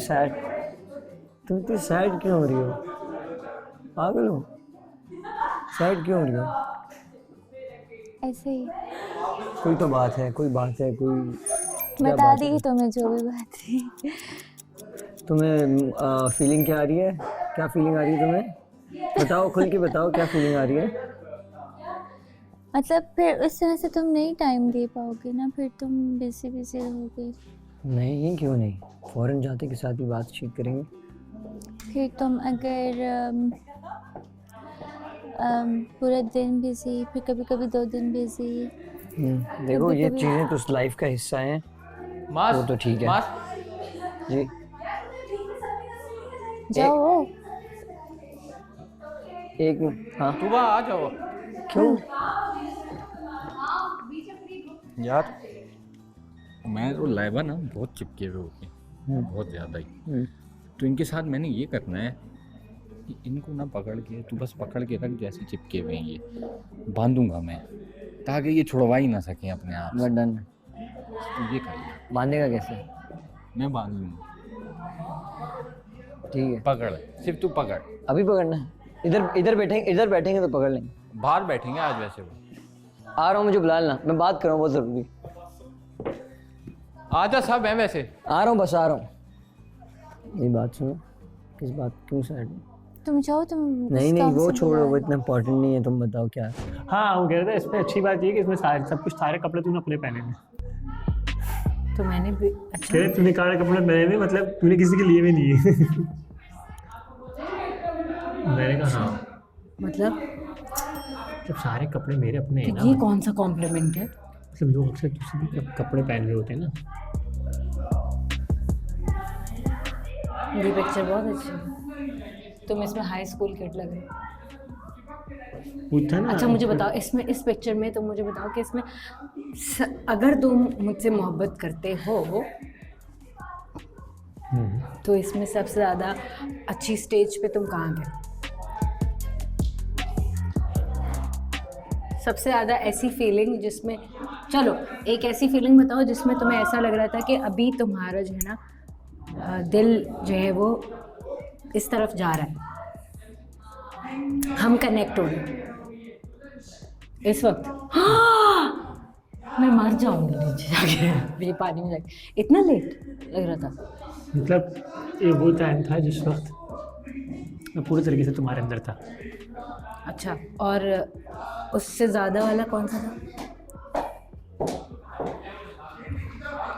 Sad, तुम इतनी sad क्यों हो रही हो? पागल हो? सैड क्यों हो रही हो? ऐसे ही कोई तो बात है, कोई बात है, कोई क्या बता बात दी है? तुम्हें जो भी बात थी। तुम्हें फीलिंग क्या आ रही है? क्या फीलिंग आ रही है तुम्हें? बताओ, खुल के बताओ क्या फीलिंग आ रही है? मतलब फिर उस तरह से तुम नहीं टाइम दे पाओगे ना, फिर तुम बिजी बिजी रहोगे। नहीं, क्यों नहीं? फौरन जाते के साथ ही बातचीत करेंगे। फिर तुम अगर पूरा दिन बिजी, फिर कभी कभी 2 दिन बिजी। देखो ये कभी-कभी- चीज़ें तो लाइफ का हिस्सा हैं, वो तो ठीक है जी। जाओ एक मिनट, हाँ तू आ जाओ क्यों? यार। मैं तो लाइवा ना बहुत चिपके हुए होते हैं, बहुत ज़्यादा ही। तो इनके साथ मैंने ये करना है कि इनको ना पकड़ के, तू बस पकड़ के रख जैसे चिपके हुए हैं, ये बांधूंगा मैं ताकि ये छुड़वा ही ना सकें अपने आप से। डन। तो ये कर, बांधेगा कैसे? मैं बांध लूँगा। ठीक है, पकड़, सिर्फ तू पकड़। अभी पकड़ना है? इधर बैठेंगे तो पकड़ लेंगे। बाहर बैठेंगे आज वैसे वो। आ रहा हूँ, मुझे बुला लेना, मैं बात कर रहा हूँ बहुत ज़रूरी। आजा, सब है वैसे। आ रहा हूँ, बस आ रहा हूँ। ये बात सुनो, किस बात क्यों सैड? तुम जाओ, तुम नहीं काम वो से छोड़ो, बुला वो इतना इम्पोर्टेंट नहीं है, तुम बताओ क्या है? हाँ, वो कह रहा था इसमें अच्छी बात ये है कि इसमें सारे सब कुछ सारे कपड़े तूने अपने पहने हैं। तो मैंने भी कह रहे तूने सारे कपड़े पहने हुए, मतलब तूने किसी के लिए भी नहीं है। मैंने कहा हाँ, मतलब जब सारे कपड़े मेरे अपने हैं ना, ये कौन सा कॉम्प्लीमेंट है? मतलब लोग अक्सर दूसरे के कपड़े पहन रहे होते हैं ना। ये पिक्चर बहुत अच्छी है, तुम इसमें हाई स्कूल किड लग रहे हो। वो था ना। अच्छा मुझे बताओ, इसमें इस पिक्चर में तुम मुझे बताओ कि इसमें अगर तुम मुझसे मोहब्बत करते हो तो इसमें सबसे ज़्यादा अच्छी स्टेज पे तुम कहाँ गए? सबसे ज़्यादा ऐसी फीलिंग जिसमें, चलो एक ऐसी फीलिंग बताओ जिसमें तुम्हें ऐसा लग रहा था कि अभी तुम्हारा जो है ना दिल जो है वो इस तरफ जा रहा है, हम कनेक्ट हो रहे हैं इस वक्त। मैं मर जाऊंगी नीचे जाके, ये पानी में जाके। इतना लेट लग रहा था? मतलब ये वो टाइम था जिस वक्त मैं पूरे तरीके से तुम्हारे अंदर था। अच्छा, और उससे ज़्यादा वाला कौन सा था?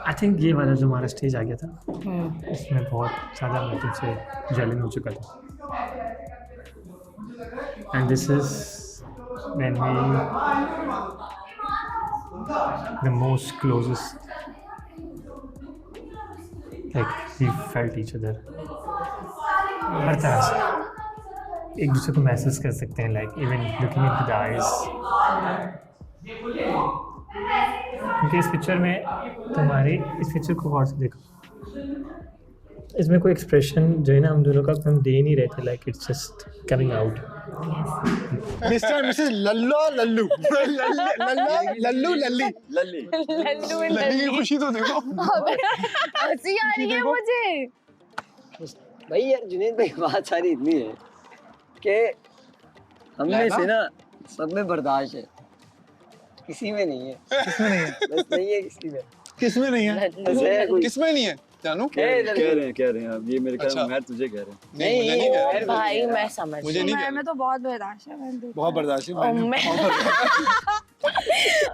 आई थिंक ये वाला जो हमारा स्टेज आ गया था, इसमें बहुत ज़्यादा मैं तुमसे जलन हो चुका था। And this is when we the most closest, like we felt each other हर तरह से एक दूसरे को महसूस कर सकते हैं, like even looking into the eyes. क्योंकि इस पिक्चर में तुम्हारी, इस पिक्चर को गौर से देखो, इसमें कोई एक्सप्रेशन जो है ना हम दोनों का हम दे नहीं रहे थे, like it's just coming out. Mister and missus Lallo Lallu Lallu Lalli Lalli की खुशी तो देखो। हंसी आ रही है मुझे। भाई यार जुनैद भाई, बात सारी इतनी है कि हमने से ना सब में बर्दाश्त है, किसी में नहीं है। किसमें नहीं है? बस नहीं है किसी में। किसमें नहीं है? बस है कोई। किसमें नहीं है? जानू कह रहे हैं आप, ये मेरे ख्याल में मैं तुझे कह रहे हैं। नहीं, मुझे नहीं कह रहे। भाई मैं समझ मुझे नहीं कह मैं रहे। तो बहुत बर्दाश्त है, मैं देखा। बहुत बर्दाश्त है मैंने।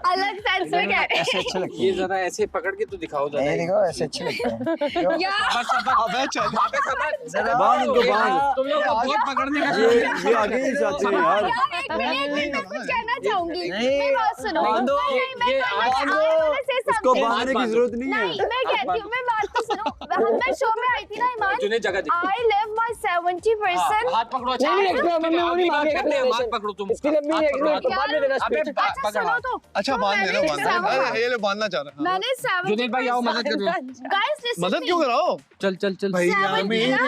अलग सेंस में कह रहे ऐसे अच्छा लगता ये है। जरा ऐसे पकड़ के तो दिखाओ जरा। ये देखो ऐसे अच्छा लगता है। अबे चल। जरा बांध उनको, बांध। तुम लोग बहुत पकड़ने का ये आगे नहीं जाते हैं यार। एक मिनट मैं कुछ कहना चाहूंगी। नहीं, मेरी बात सुनो। बांधो। नहीं, उसको बांधने की जरूरत नहीं है। नहीं, मैं कहती हूँ, मैं बात तो सुनो। मैं शो में आई थी ना ईमान, जुनैद जगह दिखा। I live my 70%। हाथ पकड़ो। अच्छा नहीं, extra, मम्मी वो नहीं मांगे करते हैं, हाथ पकड़ो तुम। इसकी लंबी है, इसको बाद में देना अबे स्पीच। अच्छा सुनो तो। अच्छा बांध देना, बांध देना। अरे ये ले बांधना चाह रहा है। मैंने 70%। जुनैद भाई आओ, मदद करो। Guys, listen मदद to क्यों me। कराओ? चल चल चल। भाई मेरी अब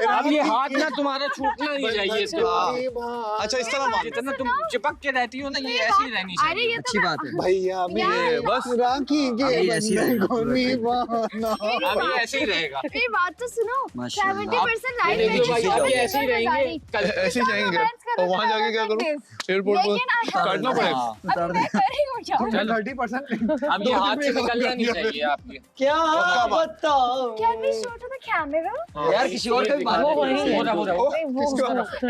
बात ये हाथ ना तुम्हारा छूटना नहीं चाहिए इसके बाद। अच्छा इस तरह बांध। जितना तुम चिपक के रहती हो ना, ये ऐसी ही रहनी अरे चाहिए। ये तो अच्छी बात है। भैया भी यार, बस राखी के अभी ऐसी बंधन को निभाना। अब ये ऐसे ही रहेगा। मेरी बात तो सुनो, माशाल्लाह। 70% लाइफ देखो में भाई, जो अभी भी ऐसे ही रहेंगे, कल ऐसे ही जाएंगे और वहाँ जाके क्या करूँ? एयरपोर्ट पर काटना पड़ेगा। अभी मैं कर रही हूँ जाओ। 30% अब ये हाथ से निकलना नहीं चाहिए आपके। क्या बताऊं Can we show to the camera? यार, किसी और का भी बात हो नहीं रहा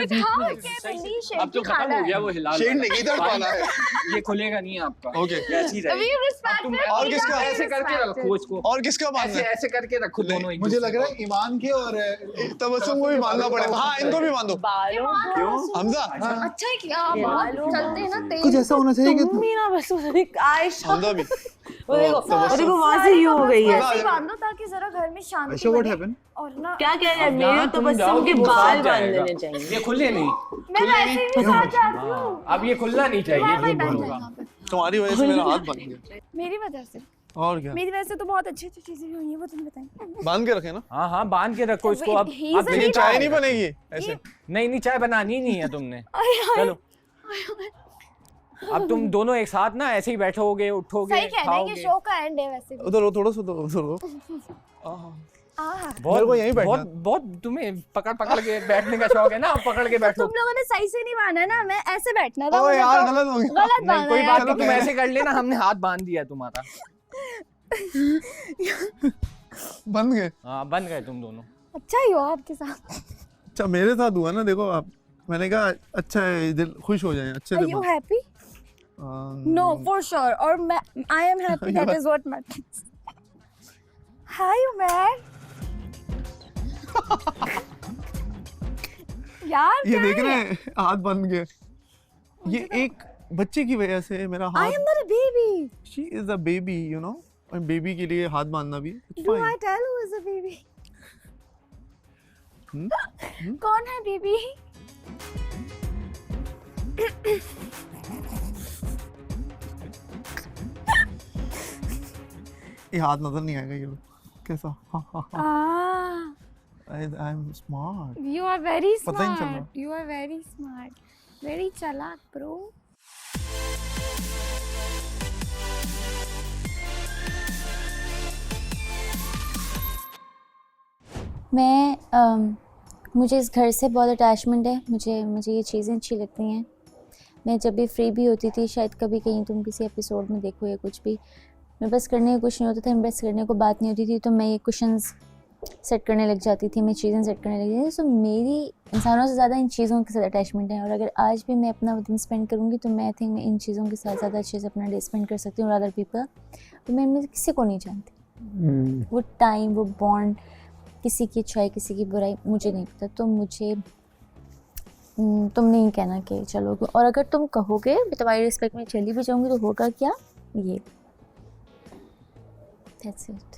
दिखाओ क्या बंदी शेड अब तो की खत्म खाला हो है। गया वो हिला शेड नहीं इधर वाला है। ये खुलेगा नहीं आपका। ओके कैसी अभी रहेगी? रिस्पेक्ट तुम में और किसका? ऐसे करके रखो इसको, और किसका मानना ऐसे है? ऐसे करके रखो दोनों एक मुझे दूसरे लग रहा है ईमान के और तबस्सुम को भी बांधना पड़ेगा। हाँ, इनको भी बांधो। हमजा, अच्छा है क्या बालों चलते हैं ना तेज। कुछ ऐसा होना चाहिए कि तुम ना बस आयशा हमजा भी। वो देखो वहां से ये हो गई है। ऐसे ही बांधो ताकि जरा घर में शांति अच्छा, what बने। happened? और ना क्या कह रहे हैं अब मेरे जहाँ तो तुम बस जाओगे के वो बाल साथ बांध जाएगा। लेने चाहिए। ये खुले नहीं, मैं वैसे भी साथ जाती हूँ। अब ये खुलना नहीं चाहिए भाई तुम बैठ दोनों जाए का। यहाँ पे। तुम्हारी वजह से मेरा हाथ बंद गया। मेरी वजह से और क्या? मेरी वजह से तो बहुत अच्छी अच्छी चीजें भी हुई हैं, वो तुम्हें बताएं। बांध के रखे ना। हाँ हाँ, बांध के रखो इसको। अब He is a लेकिन चाय नहीं बनेगी ऐसे। नहीं चाय बनानी नहीं है तुमने। चलो अब तुम दोनों एक साथ ना ऐसे ही बैठोगे, उठोगे, सही कह रहे हैं कि खाओगे। शो का एंड है वैसे भी। उधर हो, थोड़ा सा उधर हो। बहुत मेरे को यहीं बैठना बहुत बहुत तुम्हें पकड़ के बैठने का शौक है ना, पकड़ के बैठो। तुम लोगों ने सही से नहीं माना ना, मैं ऐसे बैठना था। ओए मुझे यार, तो गलत हो गया। गलत नहीं बांधा कोई है। बात नहीं, तुम ऐसे कर लेना, हमने हाथ बांध दिया है तुम्हारा। बंद गए। हाँ बन गए तुम दोनों। अच्छा ही हो आपके साथ। अच्छा, मेरे साथ हुआ ना, देखो आप, मैंने कहा अच्छा है, दिल खुश हो जाए, अच्छे Are से you happy? No, for sure. और मैं I am happy. That is what matters. Hi, man. यार ये क्या देख रहे है? हैं, हाथ बंद गए। ये एक बच्चे की वजह से मेरा I हाथ। am not a baby. She is a baby, you know. और बेबी के लिए हाथ बांधना भी it's Do fine. I tell who is a baby? कौन है बेबी? ये हाथ नजर नहीं आएगा, ये लो कैसा। हाँ हाँ हाँ। Ah, I am smart. you are very पता ही नहीं चल smart. रहा। You are very smart. Very चालाक bro. मुझे इस घर से बहुत अटैचमेंट है। मुझे ये चीज़ें अच्छी लगती हैं। मैं जब भी फ्री भी होती थी, शायद कभी कहीं तुम किसी एपिसोड में देखो या कुछ भी, मैं बस करने को कुछ नहीं होता था, इम्प्रेस करने को बात नहीं होती थी, तो मैं ये कुशन्स सेट करने लग जाती थी, मैं चीज़ें सेट करने लग जाती थी। सो मेरी इंसानों से ज़्यादा इन चीज़ों के साथ अटैचमेंट है, और अगर आज भी मैं अपना दिन स्पेंड करूँगी तो मैं थिंक मैं इन चीज़ों के साथ ज़्यादा अच्छे से अपना डे स्पेंड कर सकती हूँ और अदर पीपल। तो मैं इनमें किसी को नहीं जानती। वो टाइम, वो बॉन्ड, किसी की अच्छाई किसी की बुराई मुझे नहीं पता। तो मुझे तुम नहीं कहना कि चलो, और अगर तुम कहोगे मैं तुम्हारी रिस्पेक्ट में चली भी जाऊँगी तो होगा क्या, ये दैट्स इट।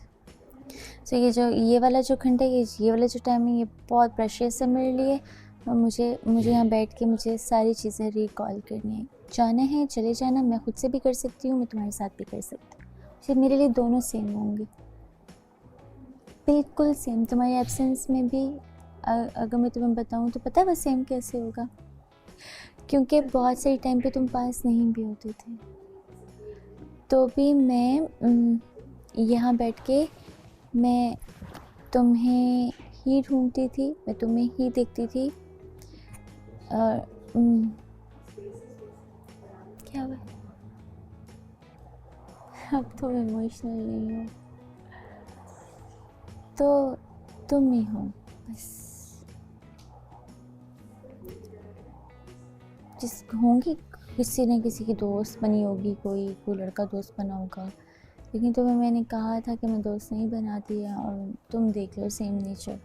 सो ये वाला जो घंटा, ये वाला जो टाइम है, ये बहुत प्रेशियस है मेरे लिए। और मुझे यहाँ बैठ के मुझे सारी चीज़ें रिकॉल करनी है। जाना है चले जाना, मैं खुद से भी कर सकती हूँ, मैं तुम्हारे साथ भी कर सकती हूँ। फिर मेरे लिए दोनों सेम होंगे, बिल्कुल सेम। तुम्हारी एब्सेंस में भी अगर मैं तुम्हें बताऊँ तो पता है वो सेम कैसे होगा, क्योंकि बहुत सारी टाइम पे तुम पास नहीं भी होते थे, तो भी मैं यहाँ बैठ के मैं तुम्हें ही ढूंढती थी, मैं तुम्हें ही देखती थी। और क्या हुआ, अब तुम इमोशनल नहीं हो तो तुम ही हो बस। जिस होंगी किसी न किसी की दोस्त बनी होगी, कोई लड़का दोस्त बना होगा, लेकिन तुम्हें मैंने कहा था कि मैं दोस्त नहीं बनाती है, और तुम देख लो सेम नेचर।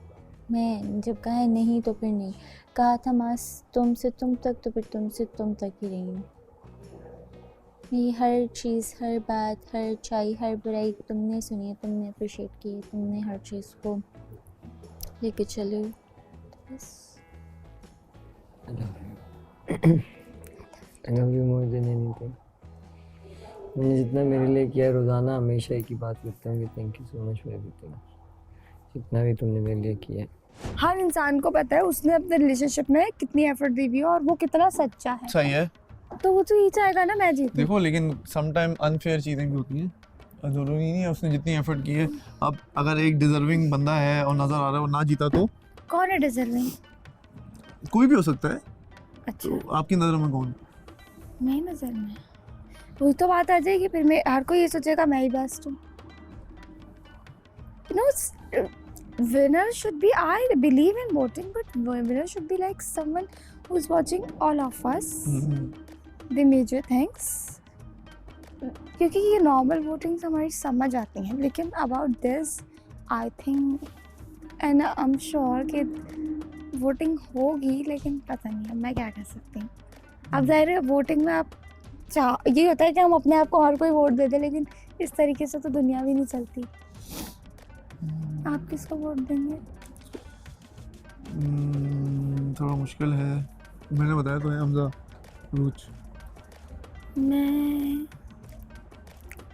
मैं जब कहा है नहीं तो फिर नहीं, कहा था मास तुम से तुम तक तो फिर तुम से तुम तक ही रही हूँ। मेरी हर चीज़, हर बात, हर अच्छाई, हर बुराई तुमने सुनी है, तुमने अप्रिशिएट की है, तुमने हर चीज़ को लेके चले हो, बस। I love you more than anything. मैंने जितना मेरे लिए किया रोज़ाना, हमेशा एक ही बात करता हूँ कि thank you so much for everything, जितना भी तुमने मेरे लिए किया है। हर इंसान को पता है उसने अपने रिलेशनशिप में कितनी एफर्ट दी हुई है और वो कितना सच्चा है, सही है। तो वो तो ये चाहेगा ना मैं जीतूं। देखो लेकिन समटाइम अनफेयर चीजें भी होती हैं, जरूरी नहीं है उसने जितनी एफर्ट की है। अब अगर एक डिजर्विंग बंदा है और नजर आ रहा है और ना जीता तो कौन है डिजर्विंग? कोई भी हो सकता है। अच्छा तो आपकी नजर में कौन? मेरी नज़र में वही तो बात आ जाएगी फिर। मैं हर कोई ये सोचेगा मैं ही बेस्ट हूँ। You know, winner should be, I believe in voting, but winner should be like someone who's watching all of us, the major things. क्योंकि ये नॉर्मल वोटिंग्स हमारी समझ आती हैं, लेकिन about this I think and I am sure कि voting होगी, लेकिन पता नहीं अब मैं क्या कर सकती हूँ। अब ज़ाहिर है वोटिंग में आप ये होता है कि हम अपने आप को हर कोई वोट दे दे, लेकिन इस तरीके से तो दुनिया भी नहीं चलती। आप किसको वोट देंगे? थोड़ा मुश्किल है। मैंने बताया तो है हमजा रूच। मैं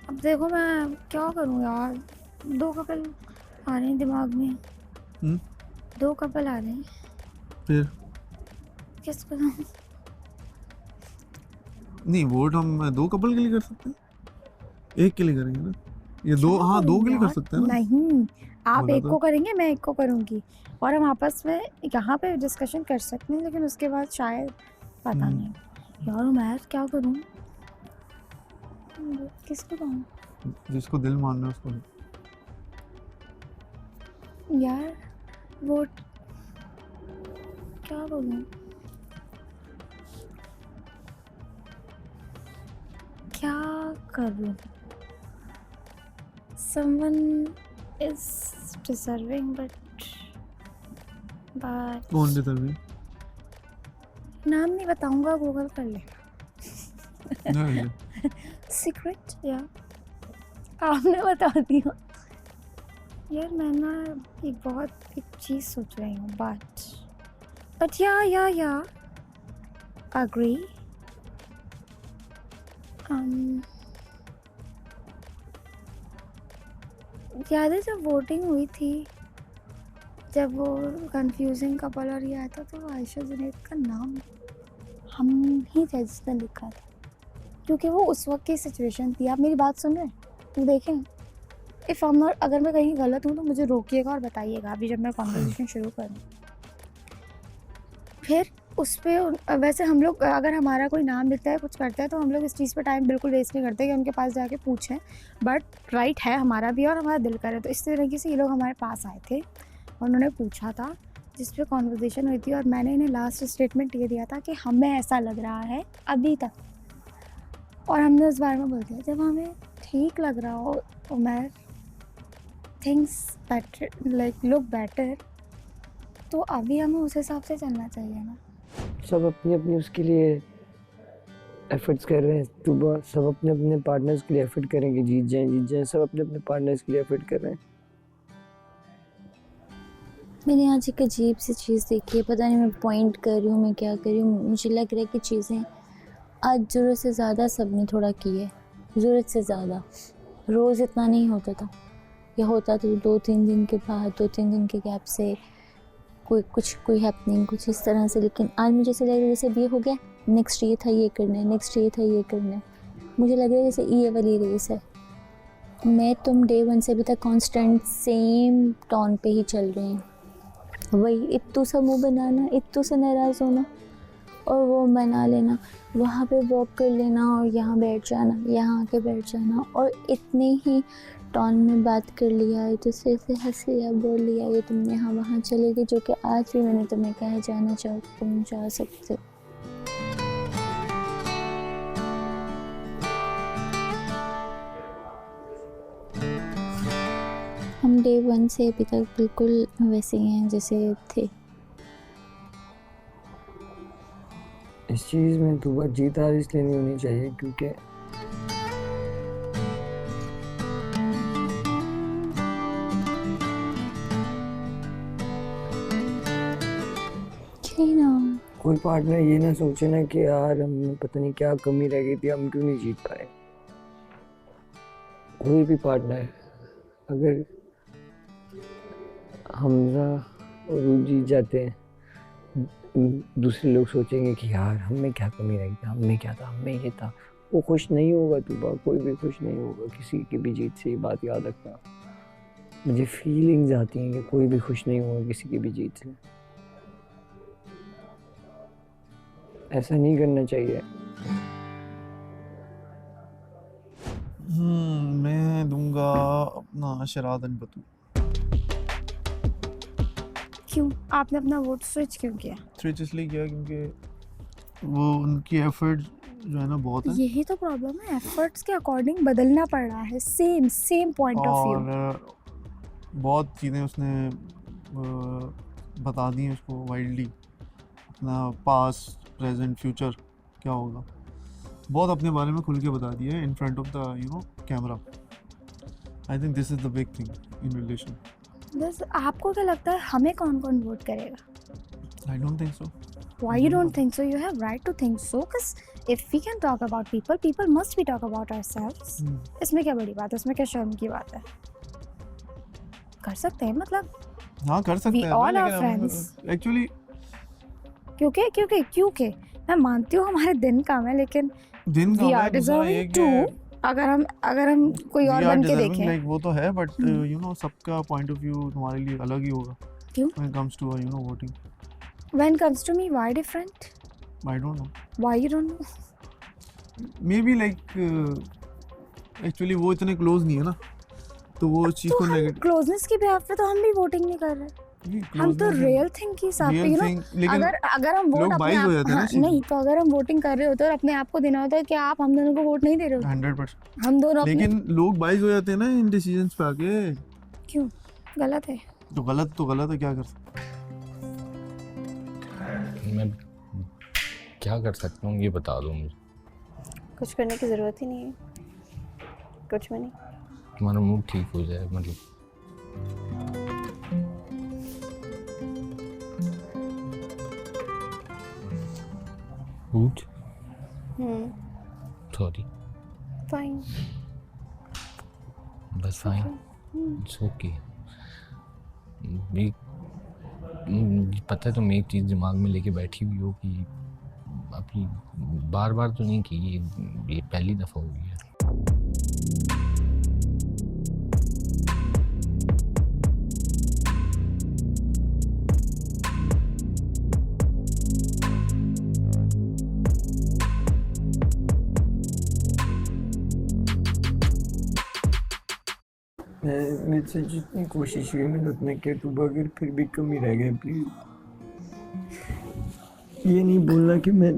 अब देखो मैं क्या करूँ यार, 2 कपल आ रहे हैं दिमाग में। 2 कपल आ रहे हैं, फिर किसको दूँ? नहीं वोट हम 2 कपल के लिए कर सकते हैं, एक के लिए करेंगे ना। ये 2 हाँ 2 के लिए कर सकते हैं ना। नहीं आप बोला एक तो। को करेंगे, मैं एक को करूँगी, और हम आपस में यहाँ पे डिस्कशन कर सकते हैं, लेकिन उसके बाद शायद पता नहीं यार मैं क्या करूँ, किसको दूँ जिसको दिल मानना है उसको। यार वोट क्या बोलूँ, क्या करूँ? someone is deserving but कौन डिजर्विंग? नाम नहीं बताऊंगा, गूगल कर लेना। नहीं सीक्रेट या आपने बता दिया यार। मैं ना एक चीज़ सोच रही हूँ, बट या अग्री। याद है जब वोटिंग हुई थी, जब वो कंफ्यूजिंग कपल और ये आया था, तो आयशा जुनैद का नाम हम ही थे जिसने लिखा था, क्योंकि वो उस वक्त की सिचुएशन थी। आप मेरी बात सुन रहे हैं तो देखें, इफ़ हम नॉट, अगर मैं कहीं गलत हूँ तो मुझे रोकिएगा और बताइएगा अभी जब मैं कॉन्वर्सेशन शुरू करूँ। फिर उस पर वैसे हम लोग अगर हमारा कोई नाम लिखता है, कुछ करता है, तो हम लोग इस चीज़ पे टाइम बिल्कुल वेस्ट नहीं करते कि उनके पास जाके पूछें, बट राइट है हमारा भी और हमारा दिल करे। तो इस तरीके से ये लोग हमारे पास आए थे और उन्होंने पूछा था, जिस पे कॉन्वर्सेशन हुई थी, और मैंने इन्हें लास्ट स्टेटमेंट ये दिया था कि हमें ऐसा लग रहा है अभी तक, और हमने उस बारे में बोल दिया जब हमें ठीक लग रहा हो तो मैं things better like look better, तो अभी हमें उस हिसाब से चलना चाहिए ना। सब अपनी अपनी उसके लिए एफर्ट्स कर रहे हैं, सुबह सब अपने अपने पार्टनर्स के लिए एफर्ट करेंगे, जीत जाएं, सब अपने अपने पार्टनर्स के लिए एफर्ट कर रहे हैं। मैंने आज एक अजीब सी चीज़ देखी है, पता नहीं मैं पॉइंट कर रही हूँ, मैं क्या कर रही हूँ, मुझे लग रहा है कि चीज़ें आज ज़रूरत से ज़्यादा सब ने थोड़ा की है, ज़रूरत से ज़्यादा। रोज़ इतना नहीं होता था, या होता तो 2-3 दिन के बाद, 2-3 दिन के गैप से कोई हैपनिंग कुछ इस तरह से, लेकिन आज मुझे ऐसा लग रहा है जैसे ये हो गया, नेक्स्ट ये था ये करना है, नेक्स्ट ये था ये करना है। मुझे लग रहा है जैसे ये वाली रेस है, मैं तुम डे 1 से अभी तक कांस्टेंट सेम टोन पे ही चल रहे हैं, वही इत्तू सा मुँह बनाना, इत्तू से नाराज़ होना और वो बना लेना, वहाँ पे वॉक कर लेना और यहाँ बैठ जाना, यहाँ आके बैठ जाना, और इतने ही टोन में बात कर लिया, एक दूसरे से हंस लिया, बोल लिया, ये तुम यहाँ वहाँ चले गए, जो कि आज भी मैंने तुम्हें कहा जाना चाहो तो तुम जा सकते। हम डे 1 से अभी तक बिल्कुल वैसे ही हैं जैसे थे। इस चीज़ में तो बात जीत हार इसलिए नहीं होनी चाहिए क्योंकि कोई पार्टनर ये ना सोचे ना कि यार हमें पता नहीं क्या कमी रह गई थी, हम क्यों नहीं जीत पाए। कोई भी पार्टनर अगर हमजा और वो जीत जाते हैं, दूसरे लोग सोचेंगे कि यार हमें क्या कमी रह गई, हमें क्या था, हमें ये था, वो खुश नहीं होगा तुबा, कोई भी खुश नहीं होगा किसी की भी जीत से, ये बात याद रखना। मुझे फीलिंग्स आती हैं कि कोई भी खुश नहीं होगा किसी की भी जीत से। ऐसा नहीं करना चाहिए। मैं दूंगा अपना शरादन बतू। क्यों आपने अपना वोट स्विच क्यों किया? स्विच इसलिए किया क्योंकि वो उनकी एफर्ट जो है ना बहुत है, यही तो प्रॉब्लम है, एफर्ट्स के अकॉर्डिंग बदलना पड़ रहा है। Same point of view. और बहुत चीज़ें उसने बता दी हैं उसको वाइल्डली, अपना पास्ट प्रेजेंट फ्यूचर क्या होगा, बहुत अपने बारे में खुल के बता दिया है in front of the camera. I think this is the big thing in relation. बस आपको क्या लगता है हमें कौन कौन वोट करेगा? I don't think so. Why you don't think so? You have right to think so, because if we can talk about people, people must be talk about ourselves. इसमें क्या बड़ी बात है, इसमें क्या शर्म की बात है? कर सकते हैं, मतलब हाँ कर सकते we हैं all are friends. एक्चुअली क्योंकि मैं मानती हूँ हमारे दिन कम है, लेकिन दिन का we है, are दूसरा ये deserving कि too. अगर हम कोई और बन के देखें, लाइक वो तो है, बट सबका पॉइंट ऑफ व्यू तुम्हारे लिए अलग ही होगा। क्यों? When it comes to voting. when comes to me, why different? I don't know. Why you don't know? Maybe like actually वो इतने क्लोज नहीं है ना, तो वो चीज को नेगेटिव क्लोजनेस की बिहाफ पे तो हम भी वोटिंग नहीं कर रहे। हम तो रियल थिंग की साथ पे अगर हम वोट अपने आप नहीं, तो अगर हम वोटिंग कर रहे होते और अपने आप को देना होता है कि आप हम दोनों को वोट नहीं दे रहे हो 100%। हम दोनों लेकिन लोग बाइज हो जाते हैं ना इन डिसीजंस पे आके। क्यों? गलत है तो गलत है, क्या कर सकते? मैं क्या कर सकता हूँ ये बता दो मुझे। कुछ करने की ज़रूरत ही नहीं है, कुछ भी नहीं। तुम्हारा मूड ठीक हो जाए, मतलब मूड सॉरी फाइन, बस फाइन, इट्स ओके। पता है तुम एक चीज़ दिमाग में लेके बैठी हुई हो कि अभी बार बार तो नहीं की, ये पहली दफ़ा हुई है। मेरे से जितनी कोशिश हुई मैंने उतना किया, तू अगर फिर भी कमी रह गई प्लीज ये नहीं बोलना कि मैं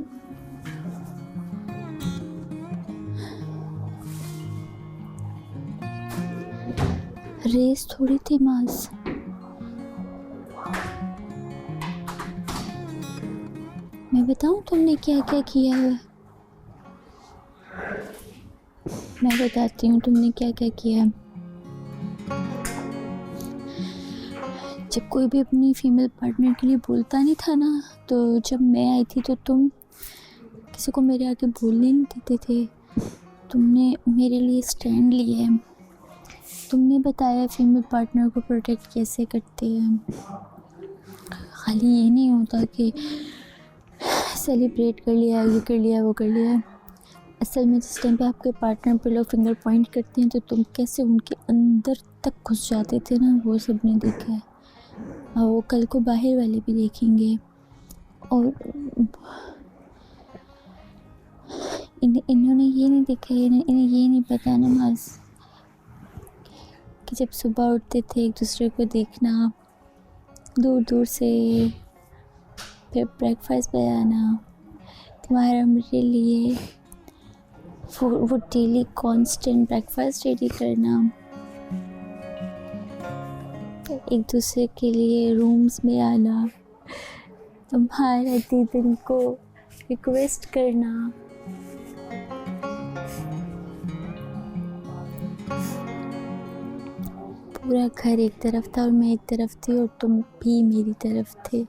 रेस थोड़ी थी मास। मैं बताऊं तुमने क्या क्या किया है? मैं बताती हूँ तुमने क्या क्या किया है। जब कोई भी अपनी फीमेल पार्टनर के लिए बोलता नहीं था ना, तो जब मैं आई थी तो तुम किसी को मेरे आगे बोलने नहीं देते थे। तुमने मेरे लिए स्टैंड लिया है, तुमने बताया फीमेल पार्टनर को प्रोटेक्ट कैसे करते हैं। खाली ये नहीं होता कि सेलिब्रेट कर लिया, ये कर लिया, वो कर लिया। असल में जिस टाइम पे आपके पार्टनर पे लोग फिंगर पॉइंट करते हैं तो तुम कैसे उनके अंदर तक घुस जाते थे ना, वो सब ने देखा है और वो कल को बाहर वाले भी देखेंगे। और इन्होंने ये नहीं देखा, इन्हें ये नहीं पता नमाज कि जब सुबह उठते थे एक दूसरे को देखना दूर दूर से, फिर ब्रेकफास्ट बनाना तुम्हारा मेरे लिए, वो डेली कांस्टेंट ब्रेकफास्ट रेडी करना, एक दूसरे के लिए रूम्स में आना, तुम्हारे दीदी को रिक्वेस्ट करना। पूरा घर एक तरफ था और मैं एक तरफ थी और तुम भी मेरी तरफ थे।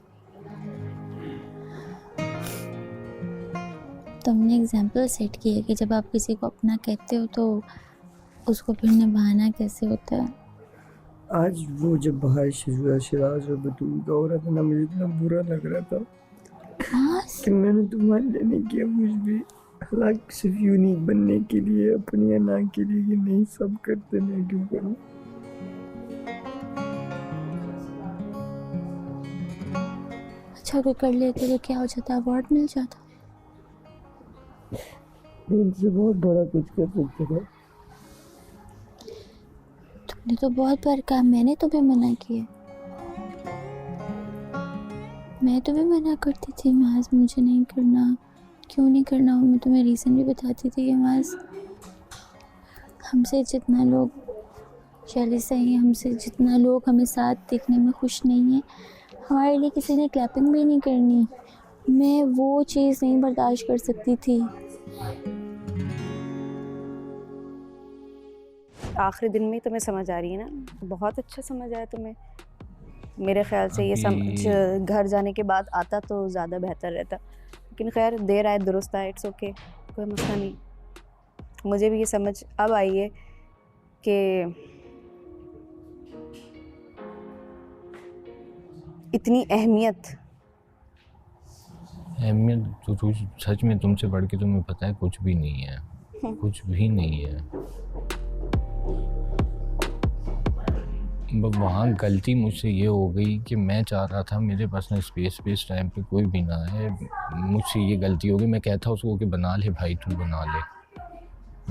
तुमने एग्जाम्पल सेट किया कि जब आप किसी को अपना कहते हो तो उसको फिर निभाना कैसे होता है। आज वो जब बाहर शिराज और बतूल का हो रहा था ना, मुझे इतना बुरा लग रहा था कि मैंने तुम्हारे लिए नहीं किया कुछ भी। लाइक सिर्फ यूनिक बनने के लिए, अपनी अना के लिए, कि नहीं सब करते मैं क्यों करूं। अच्छा अगर कर लेते तो क्या हो जाता, अवार्ड मिल जाता। इनसे बहुत बड़ा कुछ कर सकते थे। तुमने तो बहुत बार कहा, मैंने तुम्हें मना किया। मैं तुम्हें मना करती थी माज मुझे नहीं करना, क्यों नहीं करना, मैं तुम्हें रीज़न भी बताती थी कि माज हमसे जितना लोग जेलस हैं, हमसे जितना लोग हमें साथ देखने में खुश नहीं है, हमारे लिए किसी ने क्लैपिंग भी नहीं करनी। मैं वो चीज़ नहीं बर्दाश्त कर सकती थी। आखिरी दिन में तुम्हें समझ आ रही है ना, बहुत अच्छा समझ आया तुम्हें। मेरे ख्याल से ये समझ घर जाने के बाद आता तो ज़्यादा बेहतर रहता, लेकिन खैर देर आए दुरुस्त आए, इट्स ओके, कोई मसला नहीं। मुझे भी ये समझ अब आई है कि इतनी अहमियत तो सच में तुमसे बढ़ के तुम्हें पता है कुछ भी नहीं है, कुछ भी नहीं है। वहाँ गलती मुझसे ये हो गई कि मैं चाह रहा था मेरे पर्सनल स्पेस टाइम पे कोई भी ना है, मुझसे ये गलती हो गई। मैं कहता उसको कि बना ले भाई, तू बना ले।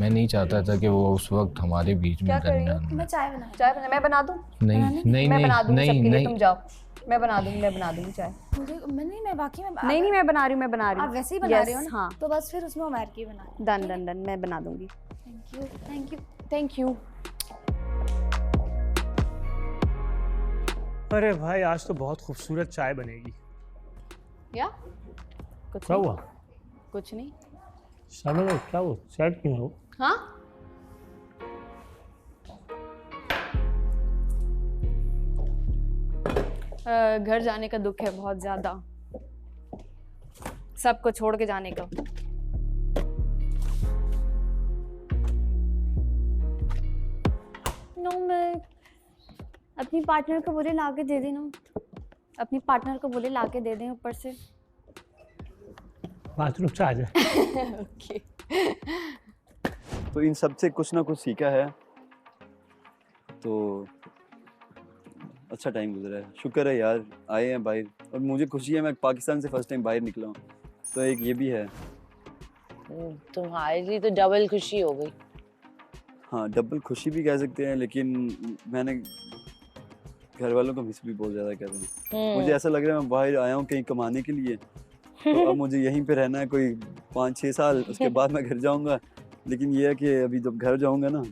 मैं नहीं चाहता था कि वो उस वक्त हमारे बीच में दरमियान में। मैं चाय बना, मैं बना दूँ? नहीं मैं बना दूँगी सबके लिए, नहीं तुम जाओ। मैं बना दूँगी चाय। मैं वाकई में नहीं मैं बना रही हूँ। आप वैसे ही बना रही हो ना? हाँ तो बस फिर उसमें उमर की बना। डन मैं बना दूँगी। Thank you. अरे भाई आज तो बहुत खूबसूरत चाय बनेगी। या कुछ क्या नहीं, हुआ? कुछ नहीं। शामिल हो क्या, वो सैड क्यों हो? हाँ घर जाने का दुख है बहुत ज़्यादा, सबको छोड़ के जाने का। नो मैं अपनी पार्टनर को बोले ला के दे देना, अपनी पार्टनर को बोले ला के दे दें ऊपर से। बाथरूम से आ जाए। ओके। तो इन सब से कुछ ना कुछ सीखा है, तो अच्छा टाइम गुजरा है। शुक्र है यार आए हैं बाहर, और मुझे खुशी है मैं पाकिस्तान से फर्स्ट टाइम बाहर निकला हूँ, तो एक ये भी है। तुम्हारे लिए तो डबल खुशी हो गई। हाँ डबल खुशी भी कह सकते हैं, लेकिन मैंने घर वालों को मिस भी बहुत ज़्यादा कर रहा हूँ। मुझे ऐसा लग रहा है मैं बाहर आया हूँ कहीं कमाने के लिए, तो अब मुझे यहीं पे रहना है कोई 5-6 साल, उसके बाद मैं घर जाऊँगा। लेकिन ये है कि अभी जब घर जाऊँगा ना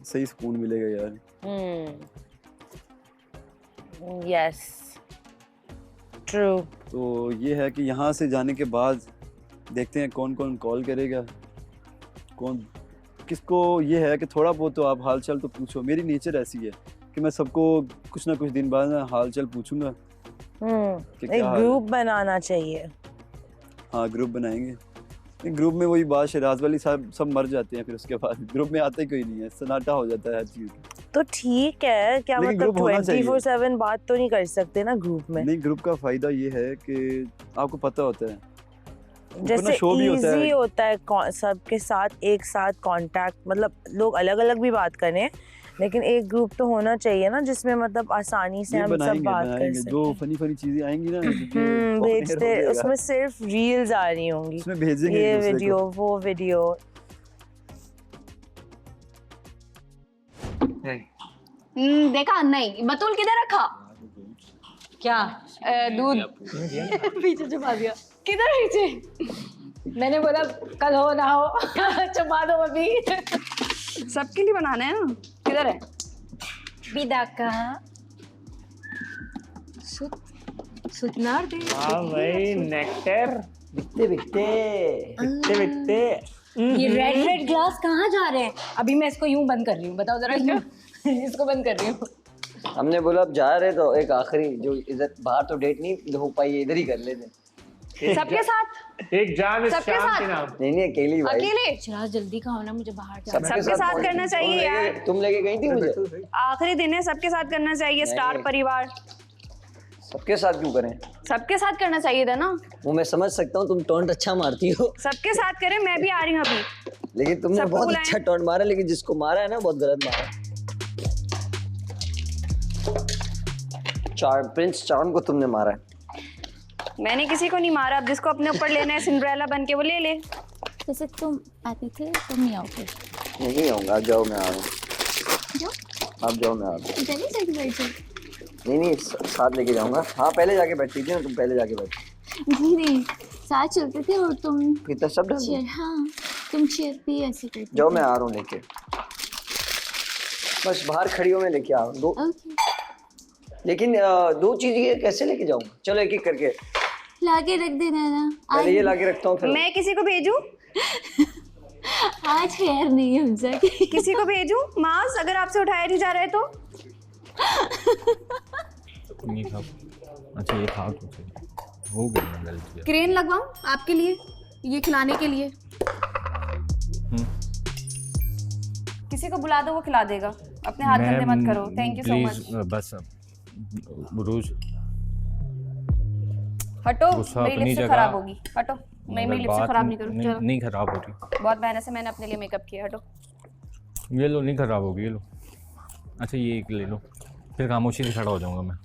सही सुकून मिलेगा यार। Yes true. तो ये है कि यहाँ से जाने के बाद देखते हैं कौन कौन कॉल करेगा, कौन किसको। ये है कि थोड़ा बहुत तो आप हाल चाल तो पूछो, मेरी नेचर ऐसी है कि मैं सबको कुछ ना कुछ दिन बाद ना हाल चाल पूछूंगा। एक ग्रुप बनाना चाहिए। हाँ ग्रुप बनाएंगे। ग्रुप में वही बात शहराज वाली साहब सब मर जाते हैं, फिर उसके बाद ग्रुप में आता ही कोई नहीं है, सन्नाटा हो जाता है हर चीज। तो ठीक है, क्या मतलब 24/7 बात तो नहीं कर सकते ना ग्रुप में? नहीं, ग्रुप का फायदा ये है कि आपको पता होता है, जैसे इजी होता है सबके साथ एक साथ कांटेक्ट, मतलब लोग अलग अलग भी बात करें, लेकिन एक ग्रुप तो होना चाहिए ना जिसमें मतलब आसानी से हम सब बात कर सकें। जो फनी चीजें आएंगी ना भेजते, उसमें सिर्फ रील्स आ रही होंगी, उसमें भेजेंगे ये वीडियो वो वीडियो। देखा नहीं, बतूल किधर रखा? क्या दूध पीछे छुपा दिया? किधर पीछे? मैंने बोला कल हो ना हो छुपा दो अभी। सबके लिए बनाना है ना। किधर है विदा का सुतनार दे? हाँ भाई नेक्टर बिकते। ये रेड ग्लास कहाँ जा रहे हैं? अभी मैं इसको यूं बंद कर रही हूँ, बताओ जरा यूं इसको बंद कर रही हूँ। हमने बोला अब जा रहे तो एक आखिरी जो इधर बाहर तो डेट नहीं हो पाई, इधर ही कर लेते। सबके साथ एक जान इस शाम के नाम। नहीं अकेली भाई। अकेले चला जल्दी खाओ ना, मुझे बाहर सबके साथ करना चाहिए यार। तुम लेके गई थी मुझे। आखिरी दिन है, सबके साथ करना चाहिए। स्टार परिवार सबके साथ क्यों करें? सबके साथ करना चाहिए था ना। वो मैं समझ सकता हूँ, तुम टॉन्ट अच्छा मारती हो, सबके साथ करें, मैं भी आ रही हूँ अभी। लेकिन तुमने सबको बहुत बुलाएं। अच्छा टॉन्ट मारा, लेकिन जिसको मारा है ना बहुत गलत मारा। प्रिंस चार्म को तुमने मारा है। मैंने किसी को नहीं मारा, अब जिसको अपने ऊपर लेना है सिंड्रेला बन के वो ले ले। जैसे तुम आते थे तुम नहीं आओगे। नहीं आऊंगा, आप जाओ मैं आ रहा हूँ। आप जाओ मैं आ रहा हूँ। नहीं साथ लेके जाऊंगा। हाँ पहले जाके बैठती थी ना तुम, पहले जाके बैठ। नहीं साथ चलते थे और तुम कितना सब डाल चेयर, हाँ तुम चेयर पे ऐसे करते जाओ, मैं आ रहा हूँ लेके। बस बाहर खड़ी हो, मैं लेके आ रहा हूँ। ओके लेकिन 2 चीज़ें कैसे लेके जाऊंगा? चलो एक एक करके। लाके रख देना ना। पहले ये लाके रखता हूँ फिर मैं किसी को भेजूं? आज खैर नहीं है हमसे। किसी को भेजूं? माउस अगर आपसे उठाया नहीं जा रहा है तो? नहीं था। अच्छा ये था तो सही। हो गया गलती। क्रेन लगवाऊं आपके लिए, ये खिलाने के लिए? किसी को बुला दो, वो खिला देगा। अपने हाथ गंदे मत करो। Thank you so much. बस रोज हटो, गुस्सा मेरी अपनी लिपस्टिक जगह। खराब होगी। हटो, नहीं मेरी लिपस्टिक खराब नहीं करो। चलो, नहीं खराब हो रही। बहुत मेहनत से मैंने अपने लिए मेकअप किया। हटो। ये लो, नहीं खराब होगी, ये लो। अच्छा ये एक ले लो, फिर खामोशी से खड़ा हो जाऊंगा मैं।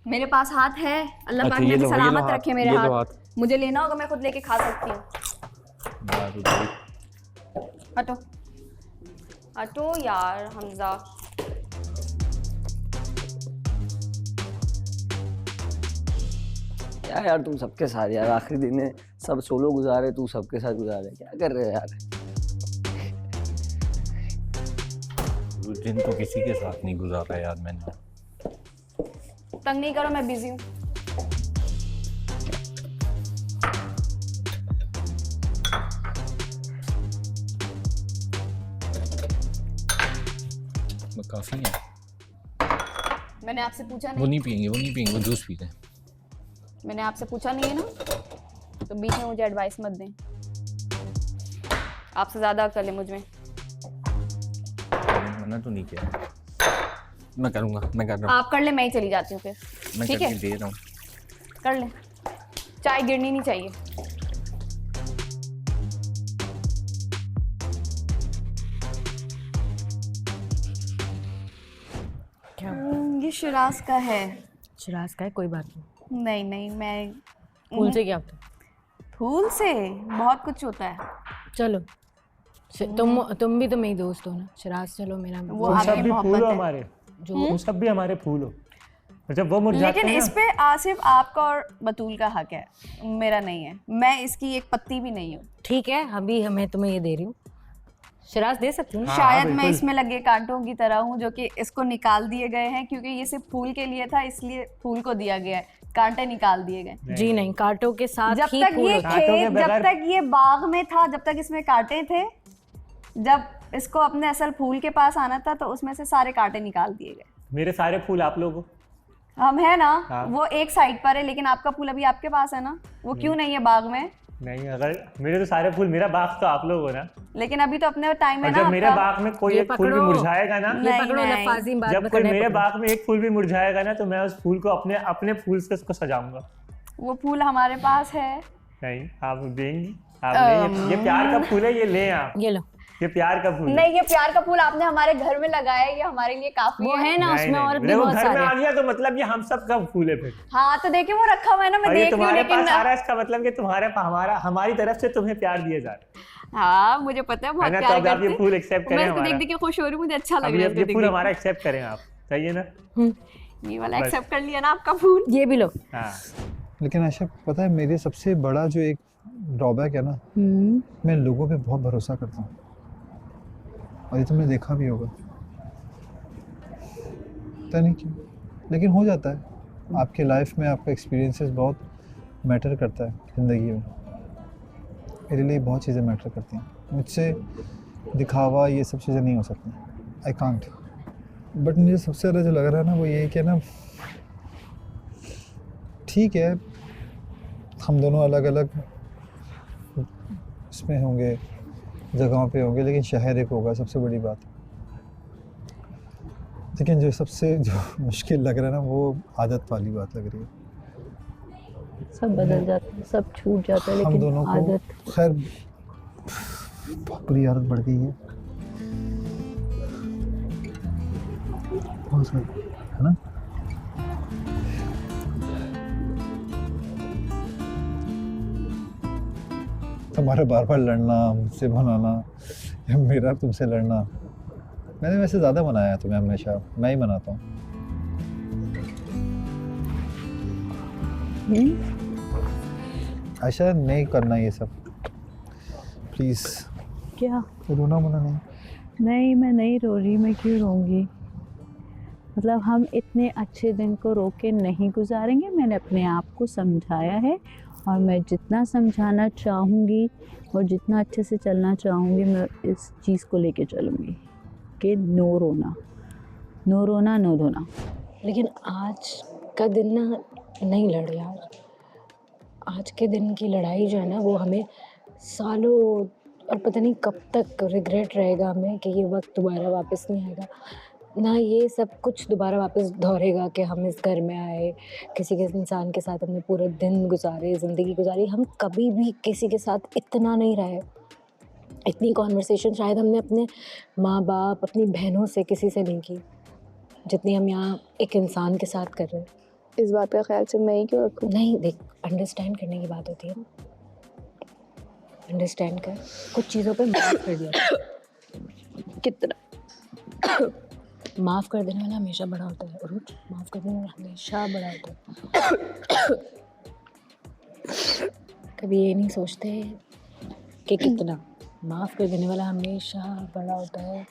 मेरे पास हाथ है, अल्लाह अच्छा, पाक ये मेरी लो, ये सलामत लो रखे हाथ, मेरे ये लो हाथ। हाथ। मुझे लेना होगा मैं खुद लेके खा सकती हूँ। हटो हटो यार हमजा। क्या यार तुम सबके साथ यार, आखिरी दिन है, सब सोलो गुजारे, तू सबके साथ गुजारे, क्या कर रहे हो यार? उस दिन तो किसी के साथ नहीं गुजारा यार मैंने। तंग नहीं करो, मैं बिजी हूँ। काफी है। मैंने आपसे पूछा वो नहीं, नहीं पियेंगे, वो नहीं पियेंगे, वो जूस पीते हैं। मैंने आपसे पूछा नहीं है ना, तो बीच में मुझे एडवाइस मत दें। आपसे ज्यादा अक्ल है मुझ में। मैंने तो नहीं किया। मैं करूँगा, मैं कर रहा हूँ। आप कर ले, मैं ही चली जाती हूँ फिर। मैं ठीक करके है, दे रहा हूँ। कर ले। चाय गिरनी नहीं चाहिए। ये शिराज का है। शिराज का है, कोई बात नहीं। नहीं नहीं, मैं फूल से क्या होता है? फूल से बहुत कुछ होता है। चलो तुम भी तो मेरी दोस्त हो ना शिराज। चलो मेरा वो तुम सब आपकी भी फूल मोहब्बत हो है। हमारे, तुम सब भी हमारे फूल हो। और जब वो मुरझाते लेकिन हैं इस पे आसिफ आपका और बतूल का हक है, मेरा नहीं है। मैं इसकी एक पत्ती भी नहीं हूँ। ठीक है, अभी मैं तुम्हें ये दे रही हूँ। शिराज दे सकती हूँ ना? शायद मैं इसमें लगे कांटों की तरह हूँ, जो कि इसको निकाल दिए गए हैं, क्योंकि ये सिर्फ फूल के लिए था, इसलिए फूल को दिया गया है। कांटे निकाल दिए गए। जी नहीं, कांटों के साथ जब ही तक फूल ये होता है। कांटों के खेत, जब बगैर- तक ये बाग में था, जब तक इसमें कांटे थे, जब इसको अपने असल फूल के पास आना था, तो उसमें से सारे कांटे निकाल दिए गए। मेरे सारे फूल आप लोग हो। हम है ना, हाँ। वो एक साइड पर है, लेकिन आपका फूल अभी आपके पास है ना, वो क्यों नहीं है बाग में? नहीं, अगर मेरे तो सारे फूल, मेरा बाग तो आप लोग हो ना। लेकिन अभी तो अपने टाइम है और ना जब मेरे आपका। बाग में कोई ये एक फूल भी पकड़ो। मुरझाएगा ना, ये नहीं, पकड़ो, नहीं। लफाजी बात जब मत कोई करना, मेरे पकड़ो। बाग में एक फूल भी मुरझाएगा ना, तो मैं उस फूल को अपने अपने फूल से उसको सजाऊंगा। वो फूल हमारे पास है। नहीं, आप देंगी? आप नहीं, ये प्यार का फूल है, ये ले आप। ये लो, ये प्यार का फूल है। नहीं, ये प्यार का फूल आपने हमारे घर में लगाया है, ये हमारे लिए काफी वो है ना नहीं, उसमें नहीं, और भी देखो, बहुत घर में आ सारे। गया तो मतलब ये हम सब का फूल है फिर। हाँ तो देखिए वो रखा हुआ है ना, मैं और ये देख रही हूँ, तुम्हारे लेकिन पास आ रहा है, इसका मतलब कि तुम्हारे हमारी तरफ से तुम्हें प्यार दिया जा रहा है। हाँ मुझे पता है, बहुत ना? तो प्यार अब आप ये करते फूल हैं। एक्सेप्ट मैं करें इसको देख हमारा। देख के खुश हो रही हूँ, मुझे अच्छा लग अब रहा है ये इसको फूल देख हमारा एक्सेप्ट करें आप, सही है ना? ये वाला एक्सेप्ट कर लिया ना आपका फूल। ये भी लो। हाँ। लेकिन आशा पता है मेरी सबसे बड़ा जो एक ड्रॉबैक है ना, मैं लोगों पे बहुत भरोसा करता हूँ, और ये तुमने देखा भी होगा। पता नहीं क्यों, लेकिन हो जाता है। आपके लाइफ में आपका एक्सपीरियंसेस बहुत मैटर करता है ज़िंदगी में। मेरे लिए बहुत चीज़ें मैटर करती हैं। मुझसे दिखावा ये सब चीज़ें नहीं हो सकती, आई कांट। बट मुझे सबसे ज़्यादा जो लग रहा है ना, वो ये है कि ना, ठीक है हम दोनों अलग अलग इसमें होंगे, जगहों पे होंगे, लेकिन शहर एक होगा, सबसे बड़ी बात। लेकिन जो सबसे जो मुश्किल लग रहा है ना, वो आदत वाली बात लग रही है। सब बदल जाता है, सब छूट जाता है, हम लेकिन दोनों को आदत खैर बहुत बुरी आदत बढ़ गई है बहुत सारी, है ना? तुम्हारा बार बार लड़ना, मुझसे मनाना या मेरा तुमसे लड़ना, मैंने वैसे ज़्यादा मनाया है तुम्हें, हमेशा मैं ही मनाता हूँ। आयशा नहीं करना ये सब प्लीज़, क्या रोना मोना नहीं। नहीं, मैं नहीं रो रही, मैं क्यों रोऊंगी? मतलब हम इतने अच्छे दिन को रो के नहीं गुजारेंगे। मैंने अपने आप को समझाया है और मैं जितना समझाना चाहूँगी और जितना अच्छे से चलना चाहूँगी मैं इस चीज़ को लेके चलूँगी कि नो रोना, नो रोना, नो धोना। लेकिन आज का दिन ना नहीं लड़ यार, आज के दिन की लड़ाई जो है ना वो हमें सालों और पता नहीं कब तक रिग्रेट रहेगा हमें कि ये वक्त दोबारा वापस नहीं आएगा ना, ये सब कुछ दोबारा वापस दोहरेगा कि हम इस घर में आए, किसी के इंसान के साथ हमने पूरा दिन गुजारे, ज़िंदगी गुजारी। हम कभी भी किसी के साथ इतना नहीं रहे, इतनी कॉन्वर्सेशन शायद हमने अपने माँ बाप, अपनी बहनों से किसी से नहीं की जितनी हम यहाँ एक इंसान के साथ कर रहे हैं। इस बात का ख्याल सिर्फ मैं ही क्यों रखूँ? नहीं देख, अंडरस्टैंड करने की बात होती है ना, अंडरस्टैंड कर, कुछ चीज़ों पे माफ़ कर दिया। कितना माफ़ कर देने वाला हमेशा बड़ा होता है, और माफ़ कर देने वाला हमेशा बड़ा होता है। कभी ये नहीं सोचते कि कितना माफ़ कर देने वाला हमेशा बड़ा होता है।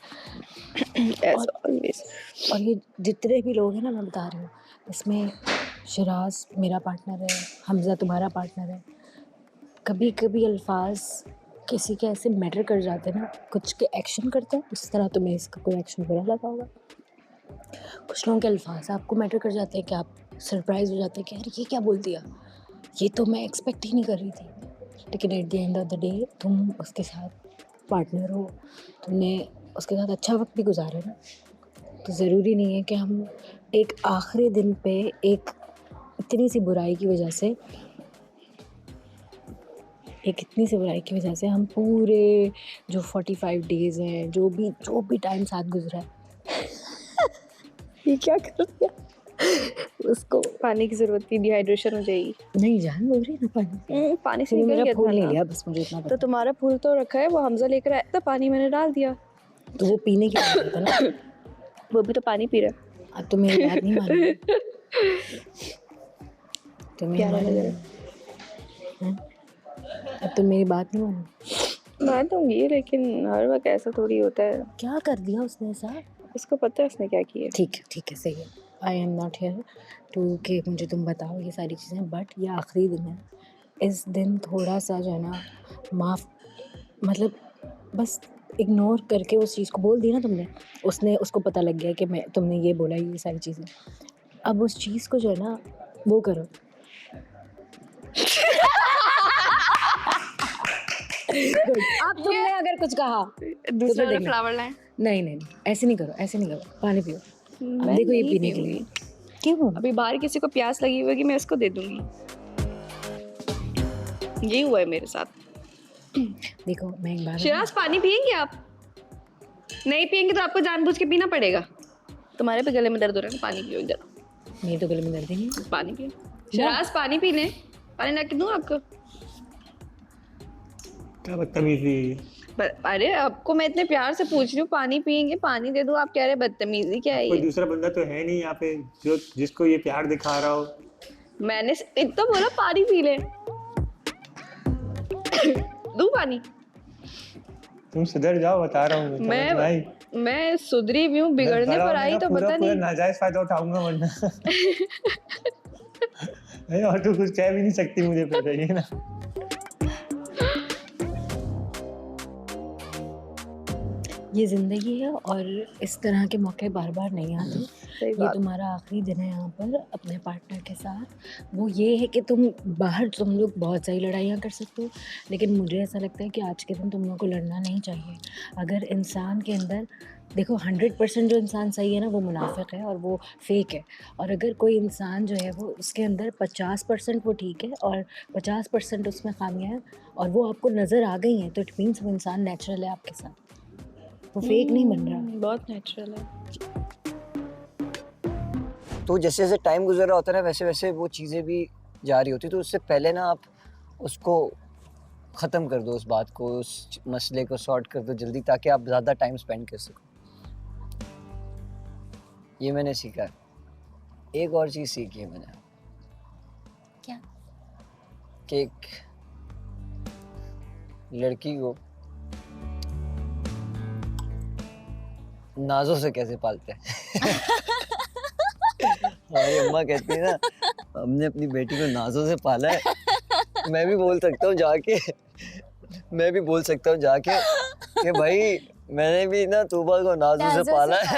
और ये जितने भी लोग हैं ना, मैं बता रही हूँ, इसमें शिराज मेरा पार्टनर है, हमज़ा तुम्हारा पार्टनर है। कभी कभी अल्फाज किसी के ऐसे मैटर कर जाते हैं ना, कुछ के एक्शन करते हैं, उस तरह तुम्हें इसका कोई एक्शन बुरा लगा होगा। कुछ लोगों के अल्फाज आपको मैटर कर जाते हैं कि आप सरप्राइज़ हो जाते हैं कि यार ये क्या बोल दिया, ये तो मैं एक्सपेक्ट ही नहीं कर रही थी। लेकिन at the end of the day तुम उसके साथ पार्टनर हो, तुमने उसके साथ अच्छा वक्त भी गुजारा ना, तो ज़रूरी नहीं है कि हम एक आखिरी दिन पे एक इतनी सी बुराई की वजह से, एक इतनी सी बुराई की वजह से हम पूरे जो 45 डेज़ हैं, जो भी टाइम साथ गुजरा है ये क्या कर दिया? उसको पानी की ज़रूरत थी, डिहाइड्रेशन हो जाएगी। नहीं जान बोल रही ना, पानी से निकल निकल मेरा गया फूल था नहीं ना। लिया, बस मुझे इतना तो पता। तुम्हारा फूल तो रखा है, वो हमजा लेकर आया था, पानी मैंने डाल दिया। तो वो पीने के लिए था ना, वो भी तो पानी पी रहा है। अब तो मेरी बात नहीं मान रही, तो मेरी प्यारा बात लग नहीं रहा मान, अब तो मेरी बात नहीं मान। मान दूंगी, लेकिन हर वक्त ऐसा थोड़ी होता है। क्या कर दिया उसने ऐसा? उसको पता है उसने क्या किया। ठीक है, सही है। I am not here to कि मुझे तुम बताओ ये सारी चीज़ें, बट ये आखिरी दिन है। इस दिन थोड़ा सा जो है ना माफ़, मतलब बस इग्नोर करके उस चीज़ को बोल दी ना तुमने, उसको पता लग गया कि तुमने ये बोला, ये सारी चीज़ें। अब उस चीज़ को जो है ना वो करो। अब तुमने अगर कुछ कहा दूसरा तो फ्लावर लाए। नहीं, ऐसे नहीं करो, पानी पियो। अब देखो ये पीने के लिए क्यों? अभी बाहर किसी को प्यास लगी होगी, मैं उसको दे दूंगी। ये हुआ है मेरे साथ। देखो मैं एक बार, शिराज पानी पियेंगे आप? नहीं पियेंगे तो आपको जानबूझ के पीना पड़ेगा। तुम्हारे पे गले में दर्द हो रहा है, पानी पियो इधर। मेरे तो गले में दर्द ही नहीं। पानी पियो शिराज, पानी पीने, पानी ला के दूँ आपको? क्या बदतमीजी। अरे आपको मैं इतने प्यार से पूछ रही हूँ, पानी पियेंगे, पानी दे दूँ, आप कह रहे बदतमीजी क्या है कोई ये? दूसरा बंदा तो है नहीं यहाँ पे जो जिसको ये प्यार दिखा रहा हो। मैंने इतना बोला पानी पी ले। दूँ पानी? तुम सुधर जाओ, बता रहा हूँ मैं सुधरी भी हूँ, बिगड़ने पर आई तो पता नहीं। नाजायज फायदा उठाऊंगा वरना। नहीं, और तू कुछ कह भी नहीं सकती, मुझे पता ही है ना। ये ज़िंदगी है और इस तरह के मौके बार बार नहीं आते। ये तुम्हारा आखिरी दिन है यहाँ पर अपने पार्टनर के साथ। वो ये है कि बाहर तुम लोग बहुत सारी लड़ाइयाँ कर सकते हो, लेकिन मुझे ऐसा लगता है कि आज के दिन तुम लोगों को लड़ना नहीं चाहिए। अगर इंसान के अंदर देखो 100% जो इंसान सही है ना वो मुनाफिक है और वो फेक है, और अगर कोई इंसान जो है वो उसके अंदर 50% वो ठीक है और 50% उसमें खामियां हैं और वो आपको नज़र आ गई हैं, तो इट मीन्स वो इंसान नेचुरल है आपके साथ, वो फेक नहीं बन रहा। बहुत नेचुरल है। तो जैसे जैसे टाइम गुजर रहा होता है ना वैसे वैसे वो चीज़ें भी जारी होती, तो उससे पहले ना आप उसको ख़त्म कर दो, उस बात को, उस मसले को सॉर्ट कर दो जल्दी, ताकि आप ज़्यादा टाइम स्पेंड कर सको। ये मैंने सीखा है। एक और चीज़ सीखी है मैंने। क्या? कि एक लड़की को नाजों से कैसे पालते हैं। हमारी अम्मा कहती है ना, हमने अपनी बेटी को नाजों से पाला है। मैं भी बोल सकता हूँ जाके कि भाई मैंने भी ना तूबा को नाजों से पाला है।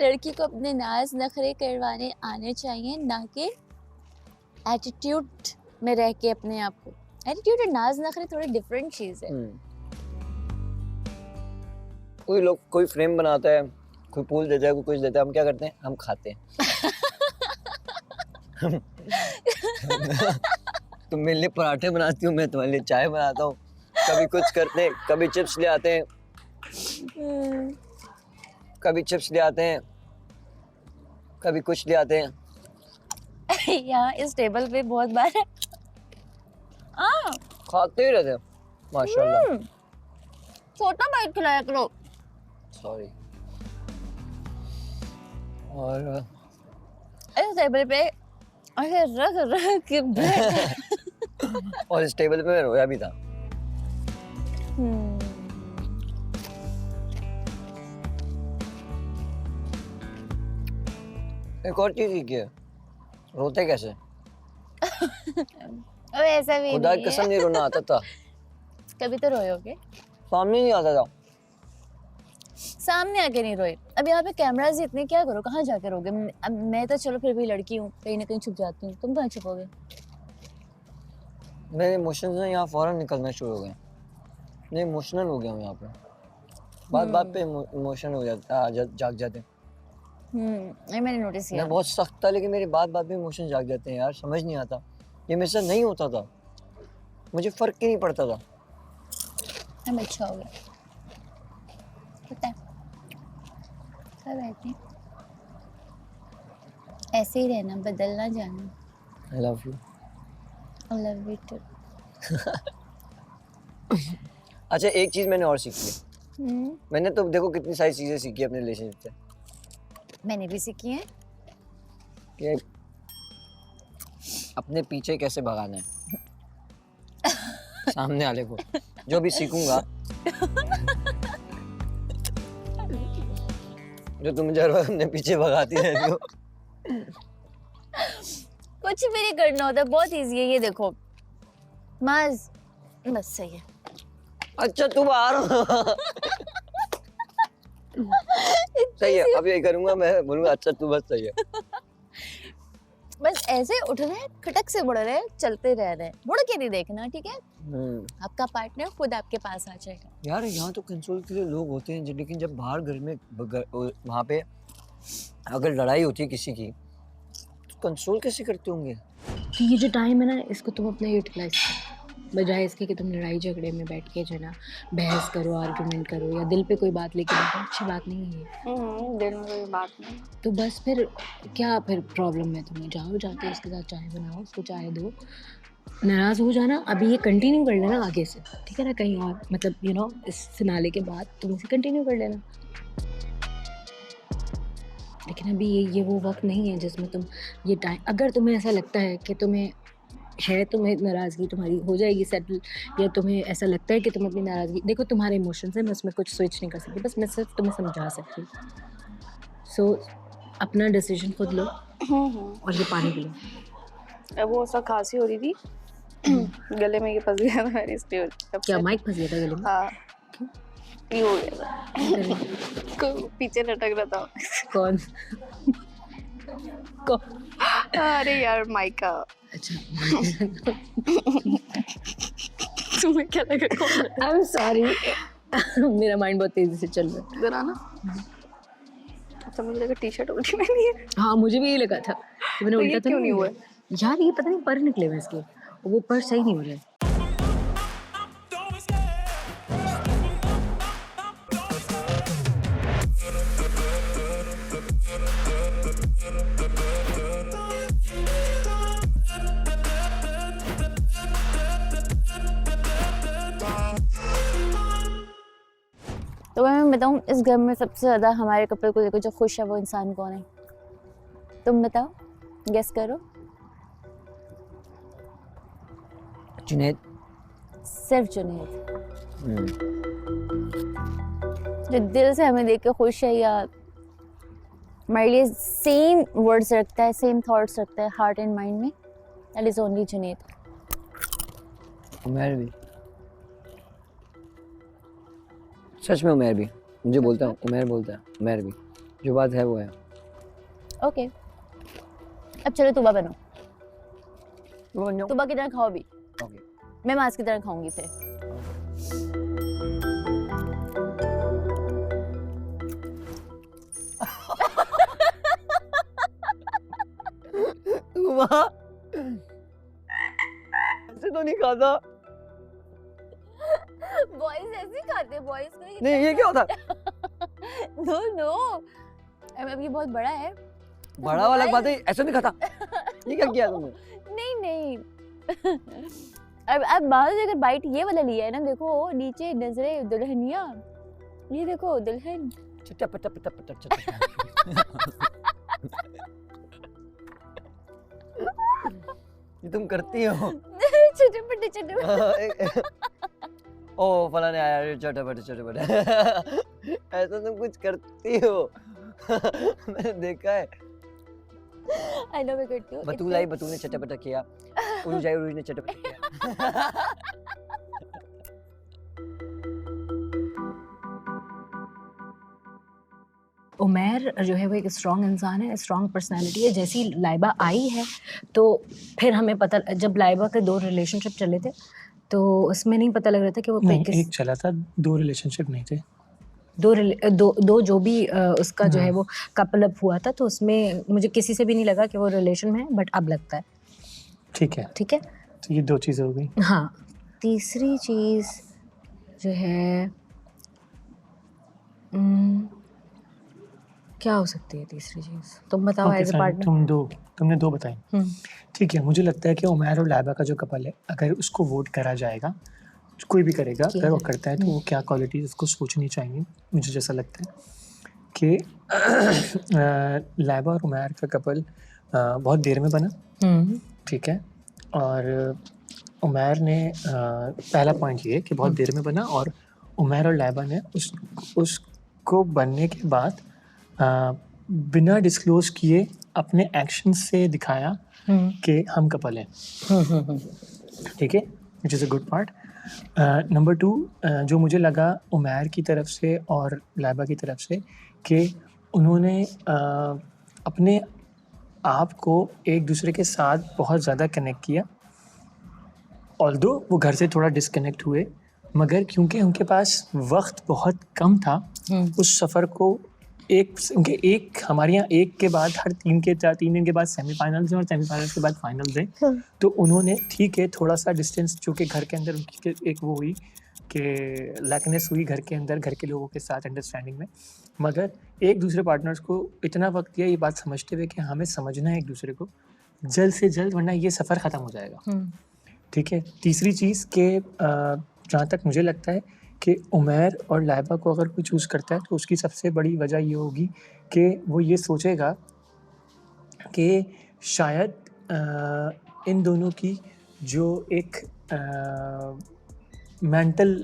लड़की को अपने नाज नखरे करवाने आने चाहिए, ना कि एटीट्यूड में रह के अपने आप को। एटीट्यूड और नाज नखरे थोड़ी डिफरेंट चीज़ है। कोई फ्रेम बनाता है, कोई पूल देता है, कोई कुछ देता है, हम क्या करते हैं? हम खाते हैं। तुम मेरे लिए पराठे बनाती हो, मैं तुम्हारे लिए चाय बनाता हूँ। कभी कुछ करते हैं, कभी चिप्स ले आते हैं, कभी कुछ ले आते हैं। यहाँ इस टेबल पे बहुत बार है। खाते ही रहते हैं माशाल्लाह। छोटा बाइट खिलाया करो। सॉरी। और इस टेबल पे ऐसे रख के बैठ। और इस टेबल पे मैं रोया भी था। एक और चीज सीखी है, रोते कैसे? ऐसा भी खुदा की कसम नहीं रोना आता था। कभी तो रोए होगे? सामने नहीं आता था। सामने आके नहीं रोए। अब यहाँ पे कैमरास इतने, क्या करो, कहाँ जाके रोगे? अब मैं तो चलो फिर भी लड़की हूँ, कहीं ना कहीं छुप जाती हूँ, तुम कहाँ छुपोगे? मेरे इमोशंस ना यहाँ फौरन निकलना शुरू हो गए। मैं इमोशनल हो गया हूँ यहाँ पे। बात पे इमोशन हो जाता, जाग जाते हैं। मैंने नोटिस किया। मैं बहुत सख्त था, लेकिन मेरी बात पे इमोशन जाग जाते हैं यार, समझ नहीं आता। ये मेरे साथ नहीं होता था, मुझे फर्क ही नहीं पड़ता था। हम अच्छा हो गया, पता है, सब ऐसे ही रहना, बदलना जाना। I love you. I love you too. अच्छा, एक चीज मैंने और सीखी है। मैंने तो देखो कितनी सारी चीजें सीखी अपने रिलेशनशिप से। मैंने भी सीखी है कि अपने पीछे कैसे भगाना है सामने वाले को। जो भी सीखूंगा, जो तुम मुझे हर वक्त अपने पीछे भगाती रहती हो। कुछ भी नहीं करना होता, बहुत इजी है। ये देखो माज, बस सही है। अच्छा तुम आ रहा सही है, अब यही करूंगा मैं, बोलूंगा अच्छा तू बस सही है। बस ऐसे उठ रहे, खटक से मुड़ रहे, चलते रह रहे, मुड़ के नहीं देखना, ठीक है? आपका पार्टनर खुद आपके पास आ जाएगा। यार यहाँ तो कंसोल के लिए लोग होते हैं, लेकिन जब बाहर घर में वहाँ पे अगर लड़ाई होती है किसी की, तो कंसोल कैसे करते होंगे? तो ये जो टाइम है ना, इसको तुम अपना यूटिलाइज करो, बजाय इसके कि तुम लड़ाई झगड़े में बैठ के जो है ना बहस करो, आर्गुमेंट करो, या दिल पे कोई बात लेके बैठो। अच्छी बात नहीं है ये। दिल में कोई बात नहीं। तो बस फिर क्या फिर प्रॉब्लम है तुम्हें? जाओ, जाके उसके साथ चाय बनाओ, उसको चाय दो, नाराज़ हो जाना, अभी ये कंटिन्यू कर लेना आगे से, ठीक है ना? कहीं और मतलब यू नो इस फिनाले के बाद तुम इसे कंटिन्यू कर लेना। लेकिन अभी ये वो वक्त नहीं है जिसमें तुम ये टाइम, अगर तुम्हें ऐसा लगता है कि तुम्हें नाराज़गी तुम्हारी हो जाएगी सेटल, या तुम्हें ऐसा लगता है कि तुम अपनी नाराज़गी, देखो तुम्हारे इमोशंस हैं, मैं उसमें कुछ स्विच नहीं कर सकती, बस मैं सिर्फ तुम्हें समझा सकती हूँ। सो अपना डिसीजन खुद लो और ये पानी पी लो। वो सब खांसी हो रही थी गले में ये फंस गया था मेरे, इसलिए क्या माइक फंस गया था गले में? हाँ ये हो गया था। को पीछे लटक रहा था। कौन? अरे यार माइक का। अच्छा तुम्हें क्या लगा कौन? आई एम सॉरी, मेरा माइंड बहुत तेजी से चल रहा है। इधर आना। अच्छा मुझे लगा टी शर्ट उल्टी पहनी है। हाँ मुझे भी ये लगा था कि मैंने तो उल्टा ये तो क्यों नहीं हुआ? यार ये पता नहीं पर निकले हुए इसके, वो पर सही नहीं हो रहे। तो मैं बताऊँ इस घर में सबसे ज़्यादा हमारे कपल को लेकर जो खुश है वो इंसान कौन है? तुम बताओ, गेस करो। जुनैद। सिर्फ जुनैद जो दिल से हमें देख के खुश है, या हमारे लिए सेम वर्ड्स रखता है, सेम थॉट्स रखता है हार्ट एंड माइंड में, that is only Junaid. Umar भी, सच में उमर भी, मुझे बोलता हूँ उमर बोलता है, उमर भी, जो बात है वो है। ओके अब चलो तुबा बनो, वो बन जाओ। तुबा की तरह खाओ भी। ओके। मैं मांस की तरह खाऊंगी फिर। तुबा ऐसे तो नहीं खाता। बॉयज ऐसे ही खाते हैं, बॉयज को नहीं ये क्या होता? नो नो अब ये बहुत बड़ा है। बड़ा वाला बात है, ऐसे नहीं खाता। ये क्या किया तुमने? नहीं नहीं अब बाहर से अगर बाइट ये वाला लिया है ना, देखो नीचे नजरे दुल्हनिया, ये देखो दुल्हन चटा पटा पटा पटा चटा। ये तुम करती हो। चटपटे चटपटे। ओ फलाने आया चटपटे। ऐसा तुम कुछ करती हो। मैंने देखा है। आई नो मैं करती हूँ। बतूल आई, बतूल ने चटपटा किया, उरुज आई, उरुज ने चटपटा किया। उमर जो है वो एक स्ट्रॉन्ग इंसान है, स्ट्रॉन्ग पर्सनालिटी है। जैसी लाइबा आई है तो फिर हमें पता, जब लाइबा के 2 रिलेशनशिप चले थे तो उसमें नहीं पता लग रहा था कि वो नहीं, एक चला था, 2 रिलेशनशिप नहीं थे। दो जो भी उसका जो है वो कपल अप हुआ था, तो उसमें मुझे किसी से भी नहीं लगा कि वो रिलेशन में है, बट अब लगता है। ठीक है ठीक है, तो ये 2 चीज़ें हो गई। हाँ तीसरी चीज़ जो है क्या हो सकती है तीसरी चीज़? तुम बताओ ओके, एज अ पार्टनर। तुमने 2 बताई। ठीक है, मुझे लगता है कि उमर और लाइबा का जो कपल है, अगर उसको वोट करा जाएगा, कोई भी करेगा, अगर वो करता है तो वो क्या क्वालिटीज़ उसको सोचनी चाहिए। मुझे जैसा लगता है कि लाइबा और उमर का कपल बहुत देर में बना। ठीक है, और उमर ने पहला पॉइंट ये कि बहुत देर में बना, और उमर और लाइबा ने उसको बनने के बाद बिना डिस्क्लोज किए अपने एक्शन से दिखाया कि हम कपल हैं। ठीक है, which is a good part. Number 2 जो मुझे लगा उमर की तरफ से और लाइबा की तरफ से, कि उन्होंने अपने आप को एक दूसरे के साथ बहुत ज़्यादा कनेक्ट किया। ऑल्दो वो घर से थोड़ा डिस्कनेक्ट हुए, मगर क्योंकि उनके पास वक्त बहुत कम था, उस सफ़र को एक हमारे यहाँ एक के बाद हर 3 दिन के बाद सेमीफाइनल्स हैं, और सेमीफाइनल्स के बाद फाइनल्स हैं। तो उन्होंने ठीक है थोड़ा सा डिस्टेंस, जो कि घर के अंदर उनकी एक वो हुई कि लैकनेस हुई घर के अंदर, घर के लोगों के साथ अंडरस्टैंडिंग में, मगर एक दूसरे पार्टनर्स को इतना वक्त दिया ये बात समझते हुए कि हमें समझना है एक दूसरे को जल्द से जल्द, वरना ये सफ़र ख़त्म हो जाएगा। ठीक है, तीसरी चीज़ के जहाँ तक मुझे लगता है कि उमर और लाइबा को अगर कोई चूज़ करता है तो उसकी सबसे बड़ी वजह ये होगी कि वो ये सोचेगा कि शायद इन दोनों की जो एक मेंटल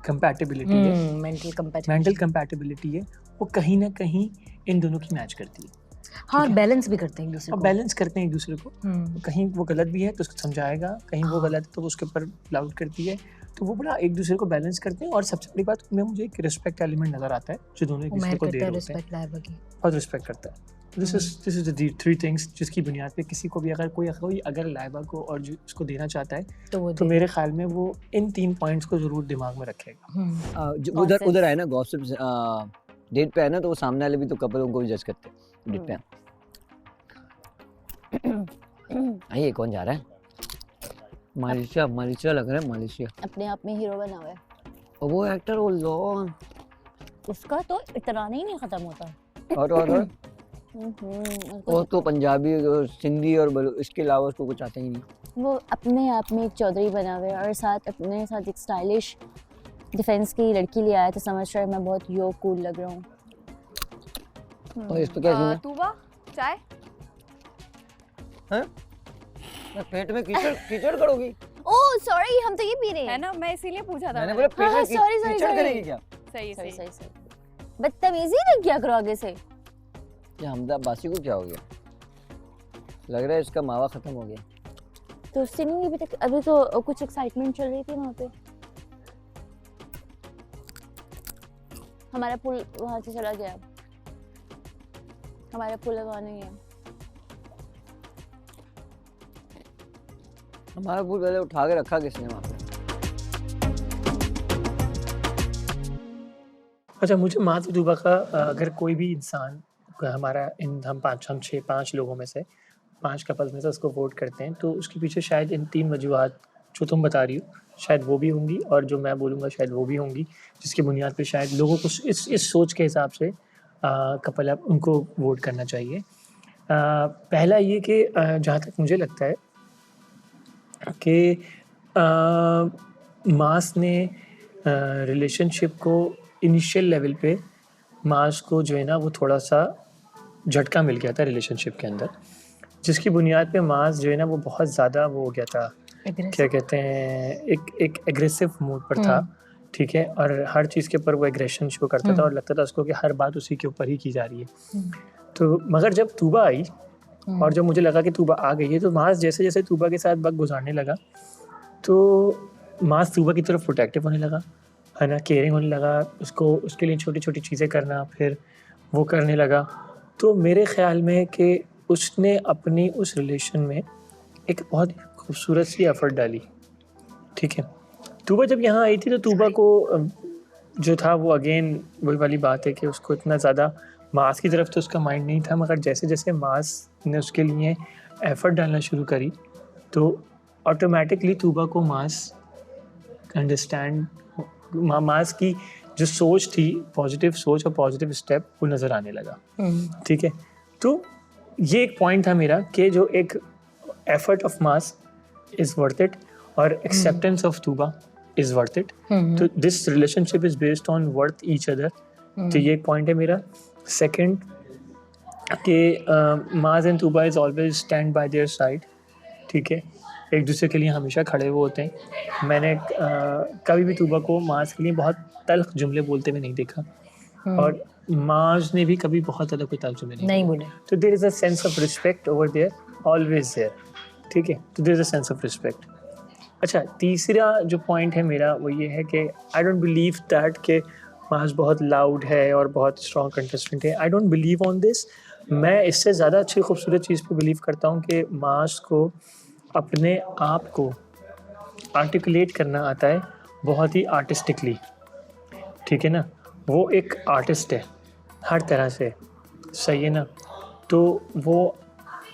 कंपैटिबिलिटी है, मेंटल कंपैटिबिलिटी है, वो कहीं ना कहीं इन दोनों की मैच करती है। हाँ, बैलेंस भी करते हैं एक दूसरे और को। बैलेंस करते हैं एक दूसरे को। कहीं वो गलत भी है तो उसको समझाएगा, कहीं वो गलत है तो उसके ऊपर लाउड करती है, तो वो बड़ा एक दूसरे को बैलेंस करते हैं। और सबसे बड़ी बात उनमें मुझे एक रिस्पेक्ट एलिमेंट नज़र आता है जो दोनों एक दूसरे को दे रहे होते हैं। बहुत रिस्पेक्ट करता है। This is the three things जिसकी बुनियाद पे किसी को भी अगर लाइबा को और जो उसको देना चाहता है तो मेरे ख्याल में वो इन 3 पॉइंट्स को ज़रूर दिमाग में रखेगा। उधर है ना गॉसिप डेट पे है ना, तो वो सामने वाले भी तो कपल उनको भी जज करते हैं डेट पे। ये कौन जा रहा है? मालिशिया लग रहा है, मालिशिया अपने आप में हीरो बना हुआ है और वो एक्टर वो लो उसका तो इतराना ही नहीं खत्म होता। और वो तो पंजाबी और सिंधी और इसके अलावा उसको कुछ आता ही नहीं। वो अपने आप में एक चौधरी बना हुआ है और साथ अपने साथ एक स्टाइलिश डिफेंस की लड़की ले आया तो समझ रहा है मैं बहुत यो कूल लग रहा हूँ। और इसको क्या सीन है? तूबा चाय हैं? मैं पेट में कीचड़ करोगी? ओह सॉरी, हम तो ये पी रहे हैं। है ना, मैं इसीलिए पूछा था। मैंने बोला पेट में कीचड़ करेगी क्या? सही। बदतमीजी लग गया करो आगे से। ये हमदा बासी को क्या हो गया? लग रहा है इसका मावा खत्म हो गया। तो उससे नहीं अभी तक, अभी तो कुछ एक्साइटमेंट चल रही थी वहाँ पे। हमारा पुल वहाँ से चला गया, हमारा पुल वहाँ नहीं है। हमारा पुल पहले उठा के रखा किसने वहाँ पे? अच्छा, मुझे मात्र दुबा का अगर कोई भी इंसान हमारा हम 5 लोगों में से 5 कपल्स में से उसको वोट करते हैं तो उसके पीछे शायद इन 3 वजूहात जो तुम बता रही हो शायद वो भी होंगी और जो मैं बोलूँगा शायद वो भी होंगी, जिसकी बुनियाद पे शायद लोगों को इस सोच के हिसाब से कपल अब उनको वोट करना चाहिए। पहला ये कि जहाँ तक मुझे लगता है कि मास ने रिलेशनशिप को इनिशियल लेवल पे मास को जो है ना वो थोड़ा सा झटका मिल गया था रिलेशनशिप के अंदर, जिसकी बुनियाद पे मास जो है ना वो बहुत ज़्यादा वो हो गया था, क्या कहते हैं, एक एग्रेसिव मूड पर था, ठीक है, और हर चीज़ के ऊपर वो एग्रेशन शो करता था और लगता था उसको कि हर बात उसी के ऊपर ही की जा रही है। तो मगर जब तूबा आई और जब मुझे लगा कि तूबा आ गई है तो मास जैसे जैसे तूबा के साथ वक्त गुजारने लगा तो मास तूबा की तरफ प्रोटेक्टिव होने लगा, है ना, केयरिंग होने लगा, उसको उसके लिए छोटी छोटी चीज़ें करना फिर वो करने लगा। तो मेरे ख़्याल में कि उसने अपनी उस रिलेशन में एक बहुत खूबसूरत सी एफ़र्ट डाली, ठीक है। तूबा जब यहाँ आई थी तो तूबा को जो था वो अगेन वही वाली बात है कि उसको इतना ज़्यादा मास की तरफ तो उसका माइंड नहीं था, मगर जैसे जैसे मास ने उसके लिए एफ़र्ट डालना शुरू करी तो ऑटोमेटिकली तूबा को मास अंडरस्टैंड, मास की जो सोच थी, पॉजिटिव सोच और पॉजिटिव स्टेप वो नज़र आने लगा, ठीक है। तो ये एक पॉइंट था मेरा कि जो एक effort of Maaz is worth it और acceptance of Tuba is worth it. तो this relationship is based on worth each other. तो ये एक पॉइंट है मेरा। सेकंड कि Maaz and Tuba is always stand by their side, ठीक है, एक दूसरे के लिए हमेशा खड़े हुए होते हैं। मैंने कभी भी तूबा को मास के लिए बहुत तल्ख जुमले बोलते हुए नहीं देखा और मास ने भी कभी बहुत ज़्यादा कोई तल्ख जुमले नहीं बोले। तो there is a sense of respect over there, always there, ठीक है। तो there is a sense of respect. अच्छा, तीसरा जो पॉइंट है मेरा वो ये है कि आई डोंट बिलीव दैट कि मास बहुत लाउड है और बहुत स्ट्रॉन्ग कंटेस्टेंट है। I don't believe on this. मैं इससे ज़्यादा अच्छी खूबसूरत चीज़ पे बिलीव करता हूँ कि मास को अपने आप को आर्टिकुलेट करना आता है बहुत ही आर्टिस्टिकली, ठीक है ना। वो एक आर्टिस्ट है हर तरह से, सही है ना। तो वो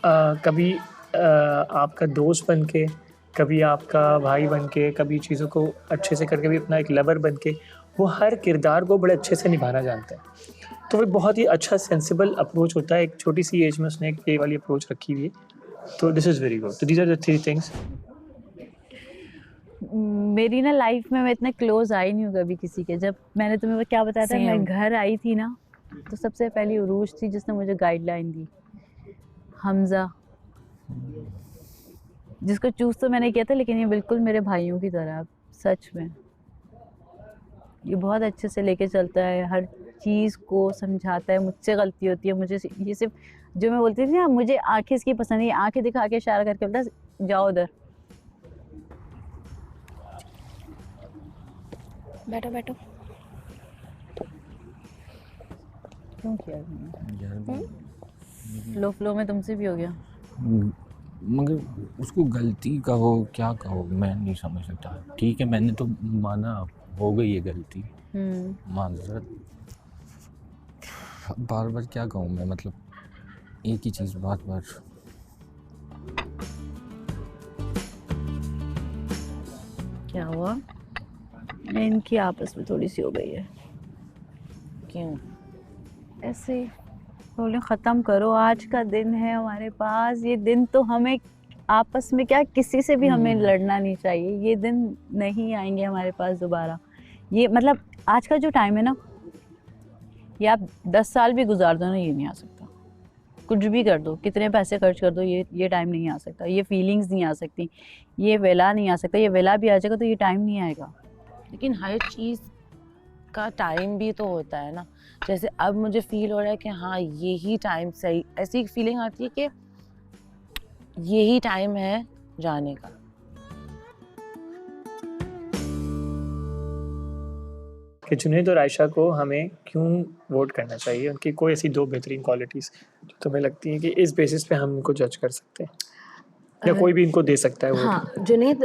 कभी आपका दोस्त बन के, कभी आपका भाई बन के, कभी चीज़ों को अच्छे से करके भी अपना एक लवर बन के वो हर किरदार को बड़े अच्छे से निभाना जानता है। तो वो बहुत ही अच्छा सेंसिबल अप्रोच होता है। एक छोटी सी एज में उसने एक ये वाली अप्रोच रखी हुई है। तो दिस इज़ वेरी गुड। तो दीज आर द 3 थिंग्स। मेरी ना लाइफ में मैं इतना क्लोज आई नहीं हूँ कभी किसी के। जब मैंने तुम्हें क्या बताया था, मैं घर आई थी ना तो सबसे पहली उरूज थी जिसने मुझे गाइडलाइन दी, हमजा, जिसको चूज तो मैंने किया था लेकिन ये बिल्कुल मेरे भाइयों की तरह, सच में ये बहुत अच्छे से लेके चलता है, हर चीज़ को समझाता है। मुझसे गलती होती है, मुझे ये सिर्फ जो मैं बोलती थी ना मुझे आंखें इसकी पसंद है, आंखें दिखा के इशारा करके बोलता जाओ उधर। बैठो बैठो। क्यों किया फ्लो फ्लो में तुमसे भी हो गया? मगर उसको गलती कहो क्या कहो मैं नहीं समझ सकता। ठीक है मैंने तो माना हो गई है गलती, माजरत। बार बार क्या कहूँ मैं, मतलब एक ही चीज़ बार बार। क्या हुआ? इनकी आपस में थोड़ी सी हो गई है। क्यों? ऐसे ही बोले ख़त्म करो, आज का दिन है हमारे पास, ये दिन तो हमें आपस में क्या किसी से भी हमें लड़ना नहीं चाहिए, ये दिन नहीं आएंगे हमारे पास दोबारा। ये मतलब आज का जो टाइम है ना, ये आप 10 साल भी गुजार दो ना, ये नहीं आ सकता। कुछ भी कर दो, कितने पैसे खर्च कर दो, ये टाइम नहीं आ सकता, ये फीलिंग्स नहीं आ सकती, ये वेला नहीं आ सकता। ये वेला भी आ जाएगा तो ये टाइम नहीं आएगा। लेकिन हर चीज़ का टाइम भी तो होता है ना। जैसे अब मुझे फील हो रहा है कि हाँ यही टाइम सही, ऐसी फीलिंग आती है कि यही टाइम है जाने का। कि जुनैद और आयशा को हमें क्यों वोट करना चाहिए, उनकी कोई ऐसी 2 बेहतरीन क्वालिटीज़ जो तुम्हें लगती हैं कि इस बेसिस पे हम उनको जज कर सकते हैं या कोई भी इनको दे सकता है वोट? हाँ, जुनैद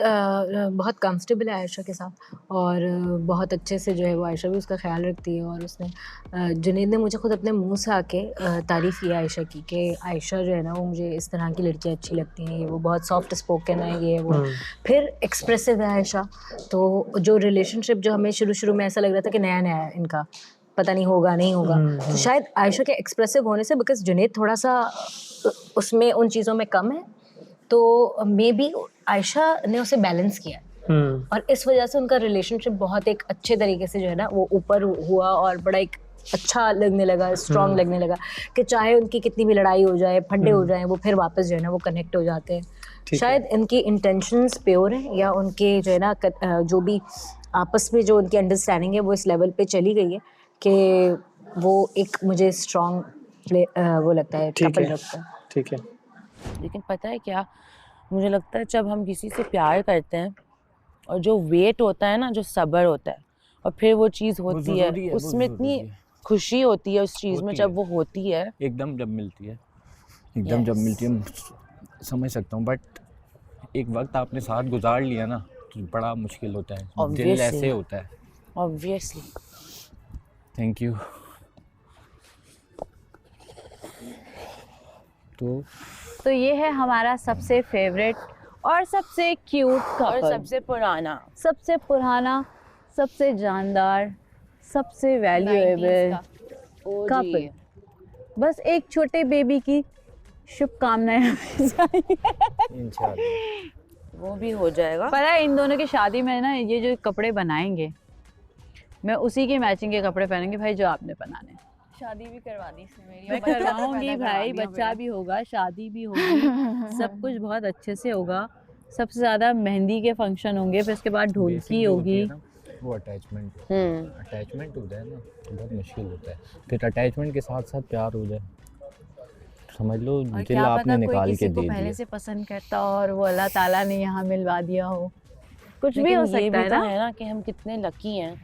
बहुत कंफर्टेबल है आयशा के साथ और बहुत अच्छे से जो है वो आयशा भी उसका ख्याल रखती है। और उसने जुनैद ने मुझे खुद अपने मुंह से आके तारीफ़ की आयशा की कि आयशा जो है ना वो मुझे इस तरह की लड़कियाँ अच्छी लगती हैं, ये वो बहुत सॉफ्ट स्पोकन है, ये वो फिर एक्सप्रेसिव है आयशा। तो जो रिलेशनशिप जो हमें शुरू में ऐसा लग रहा था कि नया नया है इनका, पता नहीं होगा नहीं होगा, तो शायद आयशा के एक्सप्रेसिव होने से, बिकॉज जुनैद थोड़ा सा उसमें उन चीज़ों में कम है, तो मे बी आयशा ने उसे बैलेंस किया और इस वजह से उनका रिलेशनशिप बहुत एक अच्छे तरीके से जो है ना वो ऊपर हुआ और बड़ा एक अच्छा लगने लगा, स्ट्रॉन्ग लगने लगा कि चाहे उनकी कितनी भी लड़ाई हो जाए, फड्डे हो जाए, वो फिर वापस जो है ना वो कनेक्ट हो जाते हैं। शायद इनकी इंटेंशंस प्योर हैं या उनके जो है ना जो भी आपस में जो उनकी अंडरस्टैंडिंग है वो इस लेवल पे चली गई है कि वो एक मुझे स्ट्रॉन्ग वो लगता है कपल लगता है। ठीक है। लेकिन पता है क्या, मुझे लगता है जब हम किसी से प्यार करते हैं और जो वेट होता है ना, जो सब्र होता है, और फिर वो चीज़ होती है, उसमें इतनी खुशी होती है उस चीज़ में जब वो होती है, एकदम जब मिलती है, एकदम जब मिलती है समझ सकता हूँ। बट एक वक्त आपने साथ गुजार लिया ना तो बड़ा मुश्किल होता है, दिल ऐसे होता है। ऑब्वियसली। Thank you. तो ये है हमारा सबसे फेवरेट और सबसे क्यूट कपल, और सबसे पुराना, सबसे जानदार, सबसे वैल्यूएबल कपल। बस एक छोटे बेबी की शुभकामनाएं इंशाल्लाह वो भी हो जाएगा। पता है इन दोनों की शादी में ना ये जो कपड़े बनाएंगे, मैं उसी के मैचिंग के कपड़े पहनेंगे भाई जो आपने बनाने। शादी भी करवा दी इसने मेरी, मैं करवाऊंगी भाई, बच्चा भी होगा, शादी भी होगी, सब कुछ बहुत अच्छे से होगा। सबसे ज़्यादा मेहंदी के फंक्शन होंगे, फिर उसके बाद ढोलकी होगी। वो अटैचमेंट होता है ना तो बहुत मुश्किल होता है। फिर अटैचमेंट के साथ साथ प्यार हो जाए, समझ लो दिल आपने निकाल के दे दिया। पहले से पसंद करता और वो अल्लाह ताला ने यहाँ मिलवा दिया हो, कुछ भी हो सकता है ना कि हम कितने लकी हैं।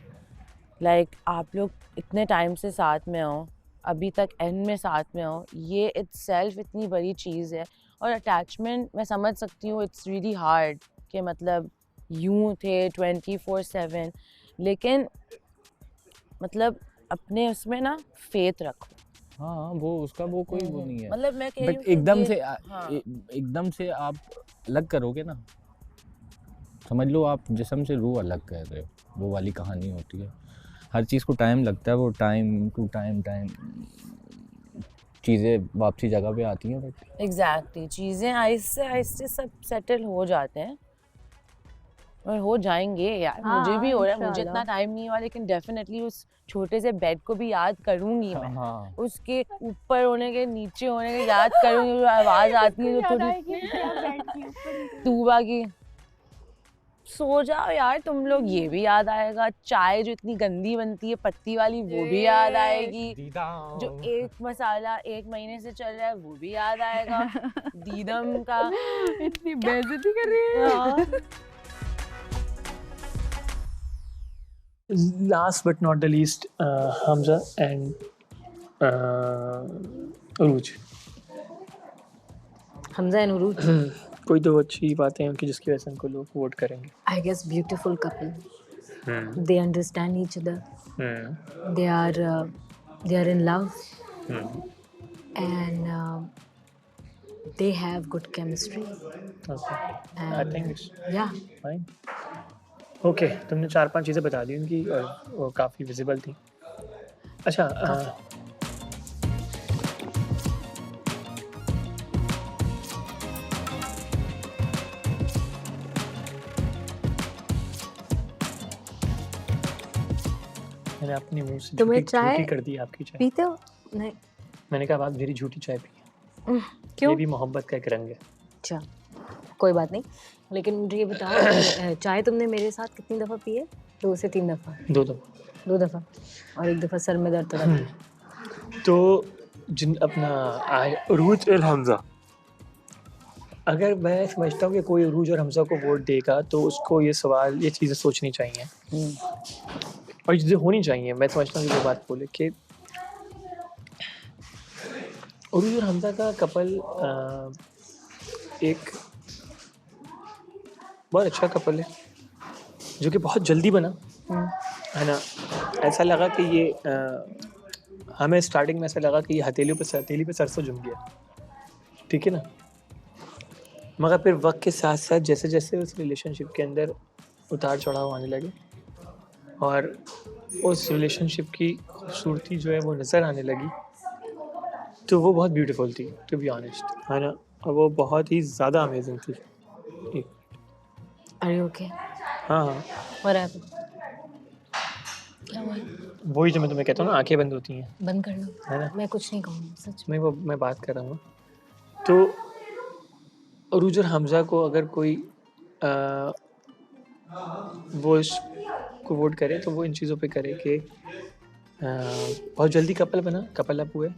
लाइक आप लोग इतने टाइम से साथ में हो, अभी तक एंड में साथ में हो, ये इटसेल्फ इतनी बड़ी चीज़ है। और अटैचमेंट मैं समझ सकती हूँ, इट्स रियली हार्ड कि मतलब यूं थे 24/7, लेकिन मतलब अपने उसमें ना फेथ रखो। हाँ वो उसका वो कोई वो नहीं है, मतलब मैं कह रही हूँ एकदम से आप अलग करोगे ना, समझ लो आप जिस्म से रूह अलग कर रहे हो, वो वाली कहानी होती है। हर चीज़ को टाइम लगता है, वो टाइम टू टाइम चीज़ें वापसी जगह पे आती हैं। बट एग्जैक्टली चीज़ें आहिस्ते आहिस्ते सब सेटल हो जाते हैं और हो जाएंगे यार। मुझे भी हो रहा है, मुझे इतना टाइम नहीं हुआ, लेकिन डेफिनेटली उस छोटे से बेड को भी याद करूंगी मैं। उसके ऊपर होने के नीचे होने के याद करूंगी, आवाज़ आती है जो थोड़ी तूबा की, सो जाओ यार तुम लोग, ये भी याद आएगा। चाय जो इतनी गंदी बनती है पत्ती वाली, वो भी याद आएगी। जो एक मसाला 1 महीने से चल रहा है वो भी याद आएगा। दीदम का इतनी बेइज्जती कर रही है। Last but not the least, Hamza and Uruj. Hamza and Uruj, कोई दो अच्छी बातें हैं उनकी जिसकी वजह से उनको लोग वोट करेंगे। I guess beautiful couple, they understand each other, they are in love, and they have good chemistry. Okay. I And think it's yeah, fine. Okay, तुमने 4-5 चीज़ें बता दी उनकी और वो काफ़ी विजिबल थी। अच्छा, मैंने अपनी मुंह से तुम्हें झूठी चाय झूठी कर दी आपकी चाय। पीते हो? नहीं, मैंने कहा आप मेरी झूठी चाय पी। क्यों? ये भी मोहब्बत का एक रंग है। अच्छा, कोई बात नहीं, लेकिन मुझे ये बताओ कि चाय तुमने मेरे साथ कितनी दफ़ा पी है? 2 से 3 दफ़ा? 2 दफ़ा। 2 दफ़ा, और 1 दफ़ा सर में दर्द हो रहा था। तो जिन अपना उरूज और हमजा, अगर मैं समझता हूँ कि कोई उरूज और हमजा को वोट देगा तो उसको ये सवाल, ये चीज़ें सोचनी चाहिए और ये चीज़ें होनी चाहिए। मैं समझता हूँ कि वो बात बोले कि उरूज और हमजा का कपल एक बहुत अच्छा कपल है जो कि बहुत जल्दी बना, है ना। ऐसा लगा कि ये हमें स्टार्टिंग में ऐसा लगा कि ये हथेली पे सरसों जम गया, ठीक है ना। मगर फिर वक्त के साथ साथ जैसे जैसे उस रिलेशनशिप के अंदर उतार चढ़ाव आने लगे और उस रिलेशनशिप की खूबसूरती जो है वो नज़र आने लगी, तो वो बहुत ब्यूटीफुल थी, टू बी ऑनेस्ट, है ना। और वो बहुत ही ज़्यादा अमेजिंग थी। Are you okay? हाँ हाँ, What happened? क्या हुआ? वही जो मैं तुम्हें कहता हूँ ना, आंखें बंद होती हैं, बंद कर लो, है ना। मैं कुछ नहीं कहूँगी सच में। मैं बात कर रहा हूँ। तो उरूज और हमजा को अगर कोई वो इसको वोट करे तो वो इन चीज़ों पे करे कि बहुत जल्दी कपल बना, कपल अप हुए,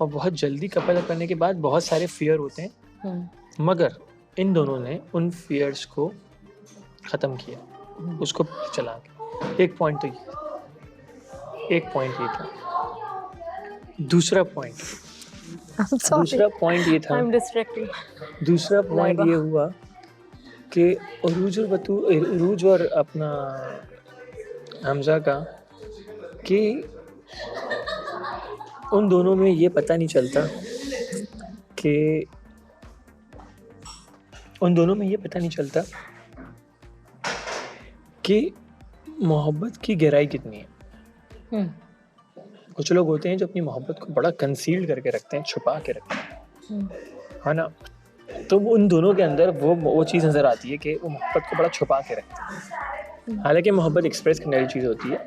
और बहुत जल्दी कपल अप करने के बाद बहुत सारे फियर होते हैं, मगर इन दोनों ने उन फियर्स को ख़त्म किया, उसको चला के। एक पॉइंट ये था। दूसरा पॉइंट ये था, I'm distracting. दूसरा पॉइंट ये हुआ कि उरूज और अपना हमजा का, कि उन दोनों में ये पता नहीं चलता कि मोहब्बत की गहराई कितनी है। कुछ लोग होते हैं जो अपनी मोहब्बत को बड़ा कंसील्ड करके रखते हैं, छुपा के रखते हैं, है ना। तो उन दोनों के अंदर वो चीज़ नज़र आती है कि वो मोहब्बत को बड़ा छुपा के रखते हैं। हालांकि मोहब्बत एक्सप्रेस करने वाली चीज़ होती है,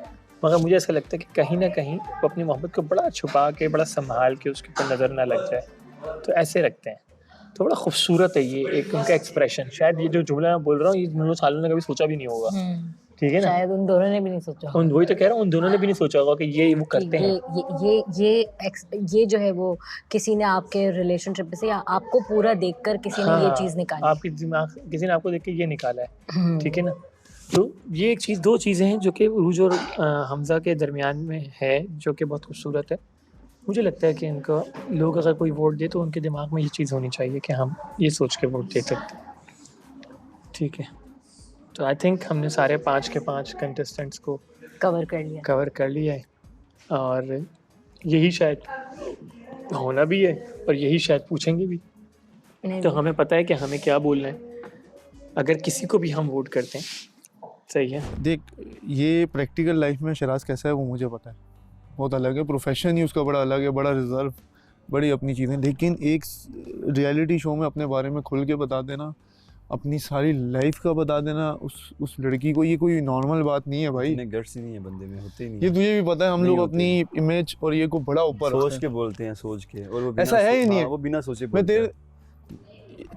मगर मुझे ऐसा लगता है कि कहीं ना कहीं वो अपनी मोहब्बत को बड़ा छुपा के, बड़ा संभाल के उसके ऊपर नज़र ना लग जाए, तो ऐसे रखते हैं। तो बड़ा खूबसूरत है ये एक उनका एक्सप्रेशन। शायद ये जो जुमला मैं बोल रहा हूँ, ये उन सालों ने कभी सोचा भी नहीं होगा, ठीक है ना। शायद उन दोनों ने भी नहीं सोचा। वही तो कह रहा हूँ, उन दोनों ने भी नहीं सोचा होगा कि ये वो करते हैं। ये जो है वो किसी ने आपके रिलेशनशिप से या आपको पूरा देखकर किसी ने ये चीज़ निकाली, आपकी दिमाग किसी ने आपको देख के ये निकाला है, ठीक है ना। तो ये एक चीज़, 2 चीज़ें हैं जो कि उरूज और हमजा के दरमियान में है, जो कि बहुत खूबसूरत है। मुझे लगता है कि इनका लोग अगर कोई वोट दे तो उनके दिमाग में ये चीज़ होनी चाहिए कि हम ये सोच के वोट दे सकते हैं, ठीक है। तो आई थिंक हमने सारे 5 के 5 कंटेस्टेंट्स को कवर कर लिया है, और यही शायद होना भी है और यही शायद पूछेंगे भी। तो हमें पता है कि हमें क्या बोलना है अगर किसी को भी हम वोट करते हैं, सही है। देख, ये प्रैक्टिकल लाइफ में शराज कैसा है वो मुझे पता है, बहुत अलग है, प्रोफेशन ही उसका बड़ा अलग है, बड़ा रिजर्व, बड़ी अपनी चीज़ें। लेकिन एक रियलिटी शो में अपने बारे में खुल के बता देना, अपनी सारी लाइफ का बता देना उस लड़की को, ये कोई नॉर्मल बात नहीं है भाई। इतने गट्स ही नहीं है बंदे में, होते ही नहीं। ये तुझे भी पता है, हम लोग अपनी इमेज और ये को बड़ा ऊपर सोच के बोलते हैं, सोच के, और वो ऐसा है ही नहीं है, वो बिना सोचे मैं तेरे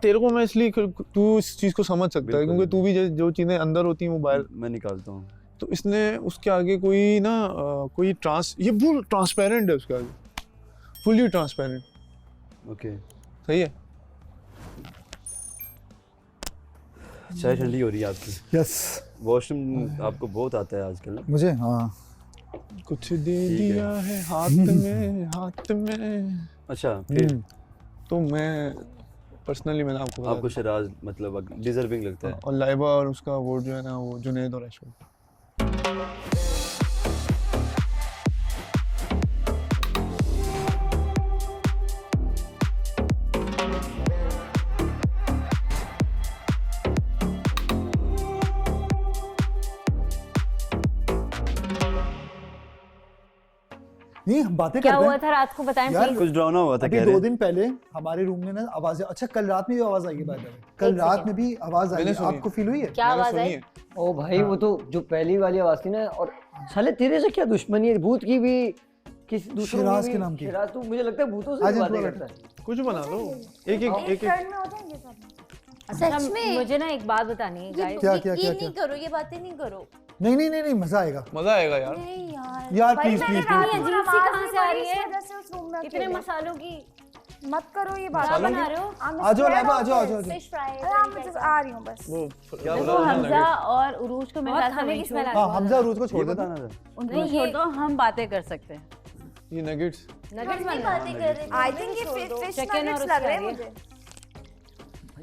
तेरे को मैं इसलिए तू इस चीज को समझ सकता है क्योंकि तू भी जो चीजें अंदर होती हैं वो बाहर मैं निकालता हूँ। तो इसने उसके आगे कोई ना कोई ये फुल ट्रांसपेरेंट है उसके आगे, फुली ट्रांसपेरेंट। ओके सही है। चाय ठंडी हो रही है आपकी। यस। वॉशरूम आपको बहुत आता है आजकल ना? मुझे हाँ। कुछ दे दिया है हाथ में। अच्छा फिर तो मैं पर्सनली मैंने आपको शराज मतलब डिजर्विंग लगता है। और लाइबा और उसका वो जो है ना वो जुनैद और ऐशवर्या। नहीं हम बातें क्या करते हुआ हैं था रात को बताएं यार, प्लीज। कुछ ड्रामा हुआ था अभी कह रहे 2 दिन पहले हमारे रूम में ना आवाजें, अच्छा कल रात में भी आवाज आई है, बाय द वे कल रात में भी आवाज आई है, आपको फील हुई है? क्या आवाज आई? ओ भाई वो तो जो पहली वाली आवाज थी ना, और साले तेरे से क्या दुश्मनी है, भूत की भी किसी दूसरे शिराज के नाम की। शिराज तू मुझे लगता है भूतों से भी बातें करता है। कुछ बना लो एक टर्न में हो जाएंगे सब। सच में मुझे ना एक बात बतानी है गाइस। क्या ये नहीं करो, ये बातें नहीं करो। नहीं मजा आएगा यार। नहीं यार प्लीज प्लीज अजीब सी कहां से आ रही है जैसे उस रूम में इतने मसालों की? मत करो ये बात। क्या बना रहे हो? आ जाओ लाइबा, आ जाओ फिश फ्राई मैं just आ रही हूँ बस। देखो हमजा और उरूज को मेरे साथ नहीं छोड़। हाँ हमजा और उसको छोड़ देता। उनको छोड़ दो, हम बातें कर सकते हैं। ये नगेट्स बातें कर रहे थे। आई थिंक ये फिश नगेट्स लग रहे हैं मुझे।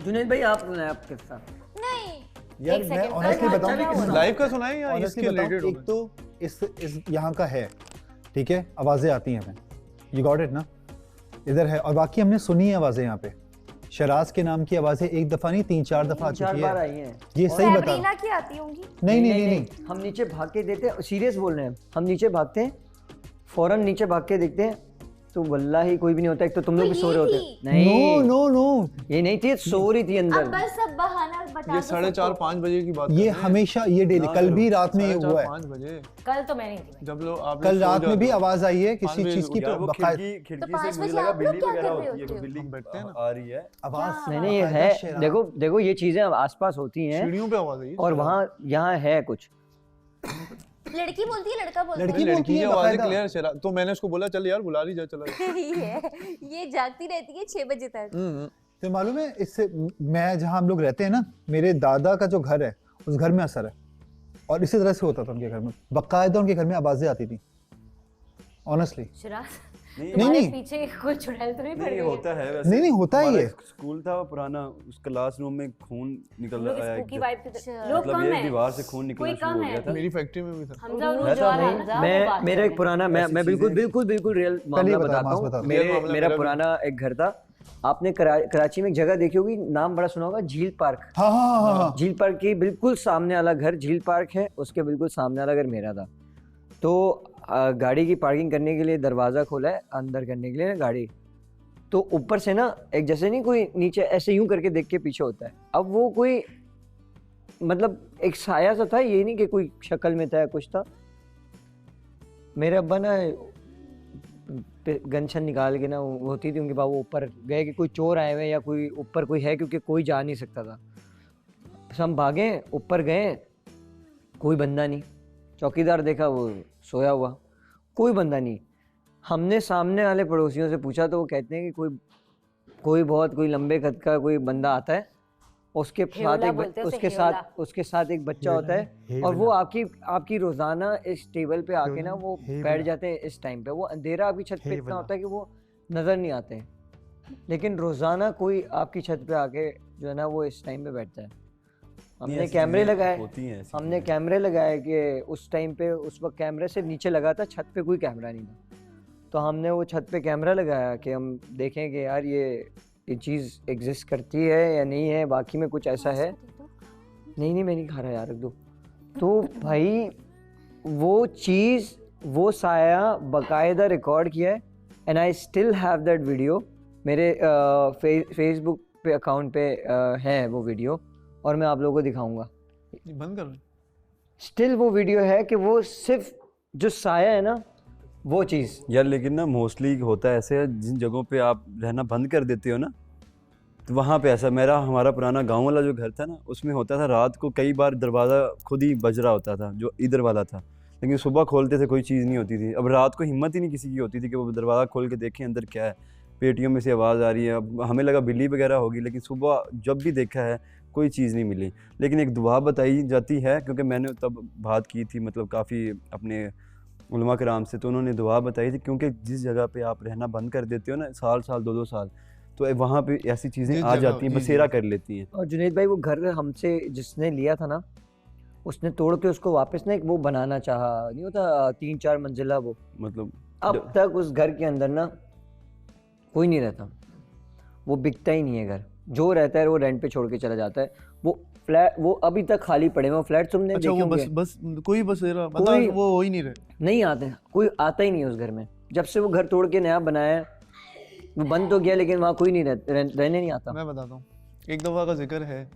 जुनैद भाई आप किस्सा नहीं यार मैं ऑनेस्टली बताऊं, लाइव का सुनाएं या ऑनेस्टली इसके बताऊं, रिलेटेड? एक तो इस यहाँ का है, ठीक है, आवाजें आती हैं हमें, यू गॉट इट ना, इधर है, और बाकी हमने सुनी है आवाजें यहाँ पे। शराज के नाम की आवाजें एक दफा नहीं 3-4 दफा आ चुकी बार है। आई हैं। ये सही बता सैब्रीना की आती होंगी। नहीं हम नीचे भाग के देते हैं, सीरियस बोल रहे हैं हम नीचे भागते हैं, फौरन नीचे भाग के देखते हैं तो वल्लाही कोई भी नहीं होता। एक तो तुम लोग भी सो रहे होते। नहीं नो ये नहीं थी, सो रही थी अंदर। अब बस सब बहाना बता ये दो 4:30-5 बजे की बात ये हमेशा ये डेली, कल भी रात में ये हुआ है। 5 बजे कल तो मैं नहीं थी। जब लोग आप कल रात में भी आवाज आई है किसी चीज की, यार वो बकायदा खिड़की से मुझे लगा बिल्ली वगैरह होती है, बिल्ली बैठते हैं ना आ रही है आवाज। नहीं ये है, देखो ये चीजें आसपास होती हैं सीढ़ियों पे आवाज आई और वहाँ यहाँ है कुछ। लड़की बोलती है लड़का बोलता है? लड़की बोलती की है आवाज बकायदा। क्लियर शरा, तो मैंने उसको बोला चल यार बुला ली जा, चला ये जागती रहती है 6 बजे तक। तो मालूम है इससे, मैं जहाँ हम लोग रहते हैं ना, मेरे दादा का जो घर है उस घर में असर है, और इसी तरह से होता था उनके घर में, बकायदा उनके घर में आवाजें आती थी ऑनेस्टली। शिराज नहीं पीछे कोई चुड़ैल तो नहीं पड़ नहीं गई? होता है वैसे। नहीं होता है ये। स्कूल था वो पुराना, उस क्लासरूम में खून निकल आया स्पूकी वाइब की तरह। लोग मतलब कम ये है, दीवार से खून निकलना कोई शुरू कम हो है गया था। मेरी फैक्ट्री में भी था। हमजा और जो आ रहा है हमजा, वो मैं बात मेरा कर एक पुराना मैं बिल्कुल रियल मामला बताता हूँ। मेरा पुराना एक घर था, आपने कराची में एक जगह देखी होगी, नाम बड़ा सुना होगा, झील पार्क। हाँ। झील पार्क के बिल्कुल सामने वाला घर झील पार्क है, उसके बिल्कुल सामने वाला घर मेरा था। तो गाड़ी की पार्किंग करने के लिए दरवाज़ा खोला है अंदर करने के लिए ना गाड़ी, तो ऊपर से ना एक जैसे नहीं कोई नीचे ऐसे यूं करके देख के पीछे होता है। अब वो कोई मतलब एक साया सा था, ये नहीं कि कोई शक्ल में था कुछ था। मेरे अब्बा ना गन शन निकाल के ना वो होती थी उनके पास, वो ऊपर गए कि कोई चोर आए हुए या कोई ऊपर कोई है, क्योंकि कोई जा नहीं सकता था। हम भागे ऊपर गए, कोई बंदा नहीं। चौकीदार देखा वो सोया हुआ, कोई बंदा नहीं। हमने सामने वाले पड़ोसियों से पूछा तो वो कहते हैं कि कोई लंबे कद का कोई बंदा आता है, उसके साथ एक बच्चा होता है, और वो आपकी रोजाना इस टेबल पे आके ना वो बैठ जाते हैं। इस टाइम पे वो अंधेरा आपकी छत पे इतना होता है कि वो नजर नहीं आते हैं, लेकिन रोजाना कोई आपकी छत पे आके जो है ना वो इस टाइम पे बैठता है। हमने कैमरे लगाए कि उस टाइम पे उस वक्त कैमरे से नीचे लगा था, छत पे कोई कैमरा नहीं था। तो हमने वो छत पे कैमरा लगाया कि हम देखें कि यार ये चीज़ एग्जिस्ट करती है या नहीं है, बाकी में कुछ ऐसा है। नहीं मैं नहीं खा रहा यार, रख दो। तो भाई वो चीज़, वो साया बाकायदा रिकॉर्ड किया है, and I still have that video. मेरे फेसबुक पे अकाउंट पे है वो वीडियो, और मैं आप लोगों को दिखाऊंगा। बंद कर। स्टिल वो वीडियो है कि वो सिर्फ जो साया है ना वो चीज़। यार लेकिन ना मोस्टली होता है ऐसे, जिन जगहों पे आप रहना बंद कर देते हो ना, तो वहाँ पे ऐसा हमारा पुराना गांव वाला जो घर था ना, उसमें होता था रात को कई बार दरवाज़ा खुद ही बज रहा होता था जो इधर वाला था, लेकिन सुबह खोलते थे कोई चीज़ नहीं होती थी। अब रात को हिम्मत ही नहीं किसी की होती थी कि वो दरवाज़ा खोल के देखें अंदर क्या है, पेटियों में से आवाज़ आ रही है। अब हमें लगा बिल्ली वगैरह होगी, लेकिन सुबह जब भी देखा है कोई चीज़ नहीं मिली। लेकिन एक दुआ बताई जाती है, क्योंकि मैंने तब बात की थी मतलब काफ़ी अपने उलमा कराम से, तो उन्होंने दुआ बताई थी, क्योंकि जिस जगह पे आप रहना बंद कर देते हो ना साल 2-2 साल, तो वहाँ पे ऐसी चीज़ें आ जाती हैं, बसेरा कर लेती हैं। और जुनैद भाई वो घर हमसे जिसने लिया था ना, उसने तोड़ के उसको वापस ना एक वो बनाना चाहा, नहीं होता 3-4 मंजिला वो, मतलब अब तक उस घर के अंदर ना कोई नहीं रहता, वो बिकता ही नहीं है घर, जो रहता है वो रेंट पे छोड़ के चला जाता है। वो फ्लैट वो अभी तक खाली पड़े हैं, वो फ्लैट तुमने अच्छा, देखे वो होंगे। बस कोई बसेरा मतलब वो हो ही नहीं रहे, नहीं आते, कोई आता ही नहीं है उस घर में। जब से वो घर तोड़ के नया बनाया है, वो बंद तो गया, लेकिन वहाँ कोई नहीं रहने नहीं आता। मैं बताता हूँ, एक दफ़ा का जिक्र है।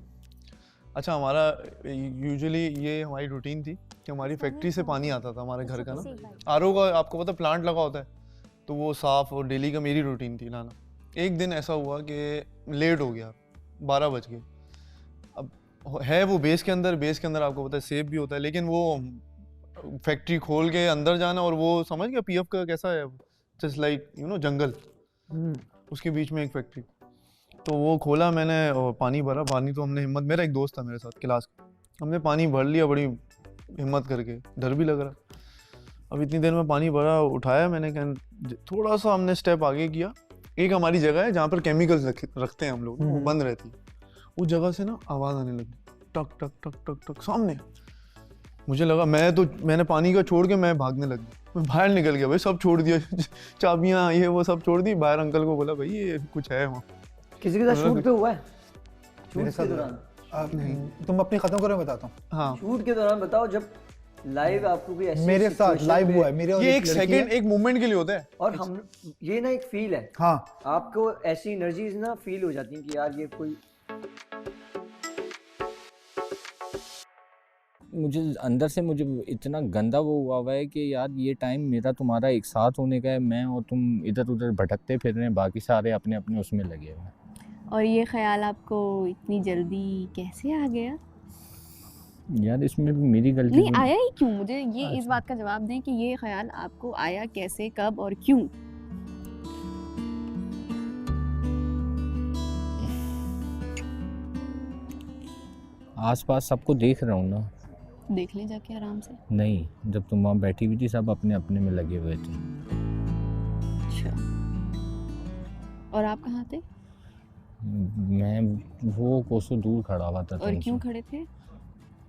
अच्छा, हमारा यूजुअली ये हमारी रूटीन थी कि हमारी फैक्ट्री से पानी आता था हमारे घर का ना, आरओ का आपको पता प्लांट लगा होता है, तो वो साफ़ और डेली का मेरी रूटीन थी लाना। एक दिन ऐसा हुआ कि लेट हो गया, 12 बज गए। अब है वो बेस के अंदर आपको पता है सेफ भी होता है, लेकिन वो फैक्ट्री खोल के अंदर जाना, और वो समझ गया पीएफ का कैसा है, जस्ट लाइक जंगल, उसके बीच में एक फैक्ट्री। तो वो खोला मैंने और पानी भरा। पानी तो हमने हिम्मत, मेरा एक दोस्त था मेरे साथ क्लास का, हमने पानी भर लिया बड़ी हिम्मत करके, डर भी लग रहा। अब इतनी देर में पानी भरा, उठाया मैंने, थोड़ा सा हमने स्टेप आगे किया। एक हमारी जगह है जहाँ पर केमिकल्स रखते हैं हम लोग, वो बंद रहती है। उस जगह से ना आवाज़ आने लगी, टक टक टक टक टक सामने। मुझे लगा मैंने पानी का छोड़ के मैं भागने लग गया, मैं बाहर निकल गया भाई, सब छोड़ दिया चाबियाँ ये वो सब छोड़ दी। बाहर अंकल को बोला भाई ये कुछ है वहाँ। किसी के साथ शूट पे हुआ है? मेरे साथ नहीं, तुम अपनी खत्म करो, मैं बताता हूँ। हाँ, शूट के दौरान बताओ, जब लाइव आपको कोई ऐसी मेरे साथ लाइव हुआ है, मेरे और ये एक सेकंड एक मोमेंट के लिए होता है, और हम ये ना एक फील है। हाँ, आपको ऐसी एनर्जीज ना फील हो जाती हैं कि यार ये कोई, मुझे अंदर से मुझे इतना गंदा वो हुआ है कि यार ये टाइम मेरा तुम्हारा एक साथ होने का है, मैं और तुम इधर उधर भटकते फिर रहे हैं, बाकी सारे अपने अपने उसमें लगे हुए हैं। और ये ख्याल आपको इतनी जल्दी कैसे आ गया? यार इसमें मेरी गलती नहीं, आया ही क्यों? मुझे ये इस बात का जवाब दें कि ये ख्याल आपको आया कैसे, कब और क्यों? आसपास सबको देख रहा हूँ ना। देख ले जाके आराम से। नहीं, जब तुम वहाँ बैठी हुई थी सब अपने अपने में लगे हुए थे। अच्छा, और आप कहाँ थे? मैं वो कोसों दूर खड़ा हुआ था। और क्यों खड़े थे?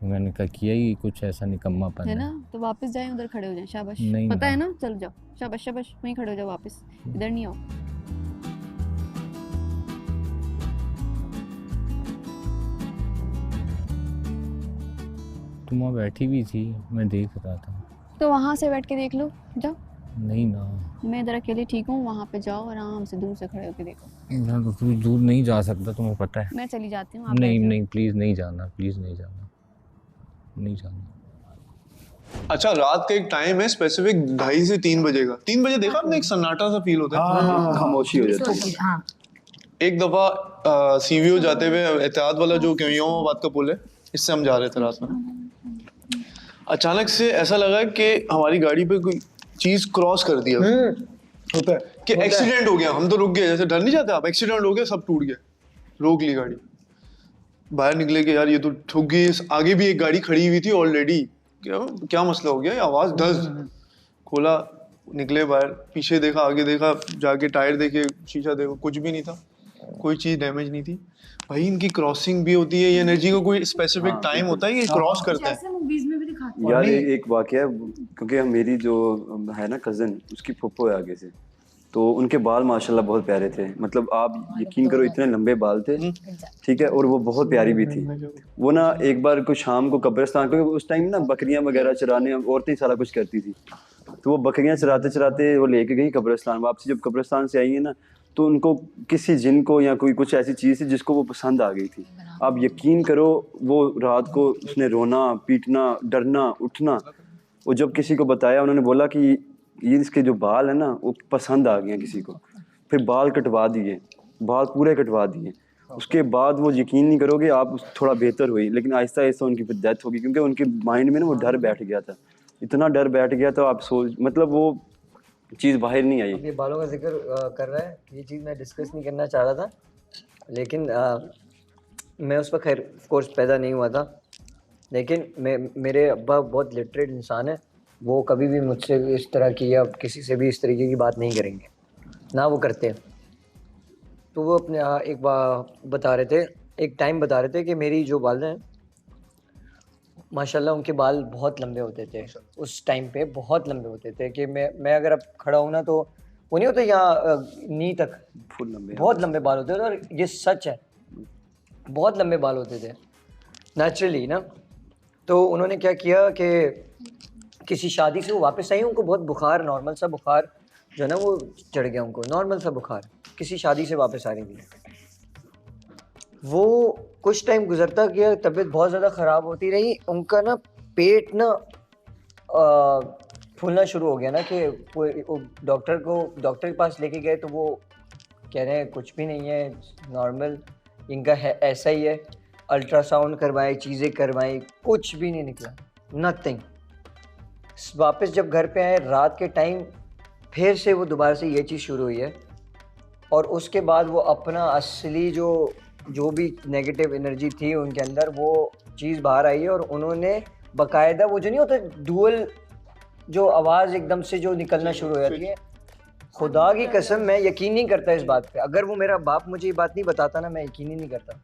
मैंने कहा किया ही कुछ ऐसा निकम्मापन है ना, तो वापस जाएं, उधर खड़े हो जाएं। शाबाश, नहीं पता है ना, चल जाओ, शाबाश शाबाश, वहीं खड़े हो जाओ, वापस इधर नहीं आओ। तुम वहाँ बैठी हुई थी, मैं देख रहा था। तो वहाँ से बैठ के देख लो, जाओ। नहीं ना, मैं इधर अकेले ठीक हूँ, वहाँ पे जाओ आराम से, दूर से खड़े होके देखो। मैं तो दूर नहीं जा सकता, तुम्हें पता है। मैं चली जाती हूँ। नहीं नहीं, प्लीज नहीं जाना, प्लीज नहीं जाना, नहीं जाना। अच्छा, रात का एक टाइम है स्पेसिफिक 2:30 से 3 बजे का। 3 बजे देखा आपने, एक सन्नाटा सा फील होता है, खामोशी हो जाती है। एक दफा सीवीओ जाते हुए एहतियात वाला जो क्योंबाद का पुल है, इससे हम जा रहे थे रात में। अचानक से ऐसा लगा कि हमारी गाड़ी पे कोई चीज क्रॉस कर दिया, होता है कि एक्सीडेंट हो गया। हम तो रुक गए, जैसे डर नहीं जाते आप, एक्सीडेंट हो गया, सब टूट गया, रोक ली गाड़ी। बाहर निकले कि यार ये तो ठुक गई। आगे भी एक गाड़ी खड़ी हुई थी ऑलरेडी, क्या मसला हो गया, ये आवाज धस। खोला, निकले बाहर, पीछे देखा, आगे देखा, जाके टायर देखे, शीशा देखा, कुछ भी नहीं था, कोई चीज डैमेज नहीं थी। भाई इनकी क्रॉसिंग भी होती है, ये एनर्जी का कोई स्पेसिफिक टाइम होता है, ये क्रॉस करता है। मूवीज में भी दिखाते हैं यार एक वाकया, क्योंकि मेरी जो है ना कज़न, उसकी फुप्पो है आगे से, तो उनके बाल माशाल्लाह बहुत प्यारे थे। मतलब आप यकीन करो इतने लंबे बाल थे, ठीक है, और वो बहुत प्यारी भी थी। वो ना एक बार कुछ शाम को कब्रिस्तान, क्योंकि उस टाइम ना बकरियां वगैरह चराने औरतें सारा कुछ करती थी, तो वो बकरियां चराते चराते वो लेके गई कब्रिस्तान। वापसी जब कब्रिस्तान से आई है ना, तो उनको किसी जिन को या कोई कुछ ऐसी चीज़ थी जिसको वो पसंद आ गई थी। आप यकीन करो वो रात को उसने रोना, पीटना, डरना, उठना। वो जब किसी को बताया, उन्होंने बोला कि ये इसके जो बाल है ना वो पसंद आ गए किसी को। फिर बाल कटवा दिए, बाल पूरे कटवा दिए। उसके बाद वो यकीन नहीं करोगे आप थोड़ा बेहतर हुई, लेकिन आहिस्ता आहिस्ता उनकी फिर डेथ होगी क्योंकि उनके माइंड में ना वो डर बैठ गया था, इतना डर बैठ गया था, आप सोच मतलब वो चीज़ बाहर नहीं आई। ये बालों का जिक्र कर रहा है, ये चीज़ मैं डिस्कस नहीं करना चाह रहा था, लेकिन मैं उस पर खैर ऑफ कोर्स पैदा नहीं हुआ था, लेकिन मेरे अब्बा बहुत लिटरेट इंसान है, वो कभी भी मुझसे इस तरह की या किसी से भी इस तरीके की बात नहीं करेंगे, ना वो करते हैं। तो वो अपने एक बार बता रहे थे, एक टाइम बता रहे थे कि मेरी जो वालिदा हैं माशाल्लाह उनके बाल बहुत लंबे होते थे उस टाइम पे, बहुत लंबे होते थे कि मैं अगर अब खड़ा हूँ ना तो वो नहीं होता यहाँ नी तक, फुल लंबे, बहुत लंबे बाल होते थे, और ये सच है, बहुत लंबे बाल होते थे नेचुरली ना। तो उन्होंने क्या किया कि किसी शादी से वो वापस आई, उनको बहुत बुखार, नॉर्मल सा बुखार जो है ना वो चढ़ गया उनको, नॉर्मल सा बुखार, किसी शादी से वापस आ रही थी। वो कुछ टाइम गुजरता गया, तबीयत बहुत ज़्यादा ख़राब होती रही, उनका ना पेट ना फूलना शुरू हो गया ना कि डॉक्टर के पास लेके गए तो वो कह रहे हैं कुछ भी नहीं है, नॉर्मल इनका है, ऐसा ही है, अल्ट्रासाउंड करवाए, चीज़ें करवाई, कुछ भी नहीं निकला, नथिंग। वापस जब घर पे आए रात के टाइम फिर से वो दोबारा से ये चीज़ शुरू हुई है, और उसके बाद वो अपना असली जो भी नेगेटिव एनर्जी थी उनके अंदर वो चीज़ बाहर आई है, और उन्होंने बाकायदा वो जो नहीं होता डुअल जो आवाज़ एकदम से जो निकलना शुरू हो जाती है, खुदा की कसम मैं यकीन नहीं करता इस बात पे, अगर वो मेरा बाप मुझे ये बात नहीं बताता ना मैं यकीन ही नहीं करता।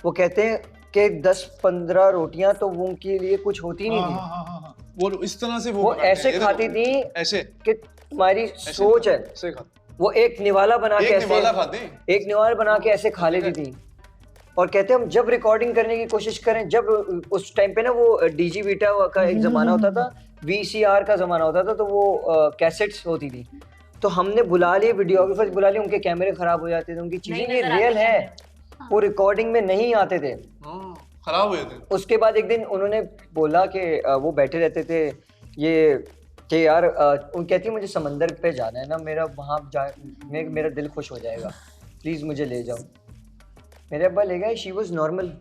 वो कहते हैं कि 10-15 रोटियां तो वो उनके लिए कुछ होती नहीं थी, वो इस तरह से वो ऐसे खाती थी ऐसे कि तुम्हारी सोच है, वो एक निवाला बना के ऐसे एक निवाला बना के ऐसे खा लेती थी। और कहते हैं हम जब रिकॉर्डिंग करने की कोशिश करें, जब उस टाइम पे ना वो डीजी वीटा का एक ज़माना होता था, VCR का ज़माना होता था, तो वो कैसेट्स होती थी, तो हमने बुला लिए वीडियोग्राफर्स बुला लिए, उनके कैमरे ख़राब हो जाते थे, उनकी चीज़ें ये रियल है, वो रिकॉर्डिंग में नहीं आते थे, खराब हो जाते। उसके बाद एक दिन उन्होंने बोला कि वो बैठे रहते थे ये कि यार वो कहती है मुझे समंदर पे जाना है ना, मेरा वहाँ मेरा दिल खुश हो जाएगा, प्लीज़ मुझे ले जाओ। मेरे अब्बा ले गए, शी वॉज नॉर्मल।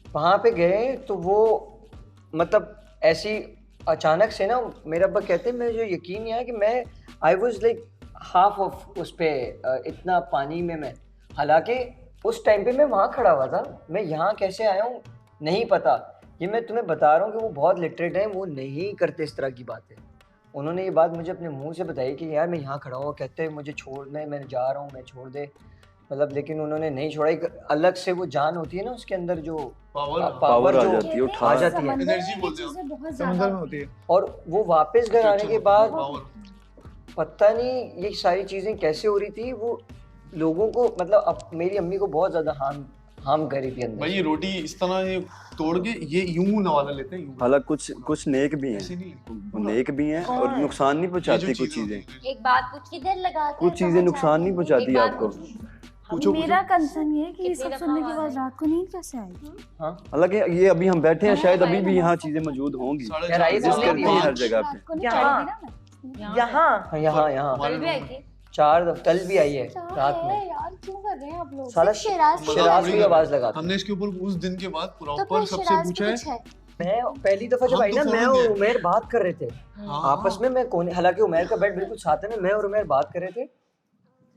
वहाँ पे गए तो वो मतलब ऐसी अचानक से ना मेरे अब्बा कहते हैं मुझे यकीन नहीं आया कि मैं I was like half of उस पे इतना पानी में मैं, हालांकि उस टाइम पे मैं वहाँ खड़ा हुआ था, मैं यहाँ कैसे आया हूँ नहीं पता। ये मैं तुम्हें बता रहा हूँ कि वो बहुत लिटरेट हैं, वो नहीं करते इस तरह की बातें। उन्होंने ये बात मुझे अपने मुंह से बताई कि यार मैं यहाँ खड़ा हूँ, कहते हैं मुझे छोड़ने, मैं जा रहा हूँ, मैं छोड़ दे, मतलब लेकिन उन्होंने नहीं छोड़ा। एक अलग से वो जान होती है ना उसके अंदर जो पावर आ जाती है, आ जाती है, एनर्जी बोलते हैं, समंदर में होती है। और वो वापस घर आने के बाद पता नहीं ये सारी चीज़ें कैसे हो रही थी, वो लोगों को मतलब अब मेरी अम्मी को बहुत ज़्यादा हार्म कर रही थी अंदर। भाई ये रोटी इस तरह ये तोड़ के ये यूं नवाला लेते हैं। हालांकि कुछ नेक भी हैं, नेक भी हैं और नुकसान नहीं पहुंचाती कुछ चीजें। एक बात पूछ, किधर लगा कुछ चीजें नुकसान नहीं पहुंचाती आपको। मेरा कंसर्न ये है कि ये सब सुनने के बाद रात को नींद कैसे आएगी? हालांकि ये अभी हम बैठे हैं, शायद अभी भी यहाँ चीजें मौजूद होंगी, एग्जिस्ट करती हैं हर जगह पे। यहाँ 4 कल भी आई है रात में। यार क्यों कर रहे हैं आप लोग? साला शिराज की आवाज लगाता। हमने इसके ऊपर उस दिन के बाद प्रॉपर सबसे पूछा है। मैं पहली दफा जब आई ना, मैं और उमर बात कर रहे थे आपस में, मैं कोने, हालांकि उमर का बेड बिल्कुल साथ है, मैं और उमर बात कर रहे थे।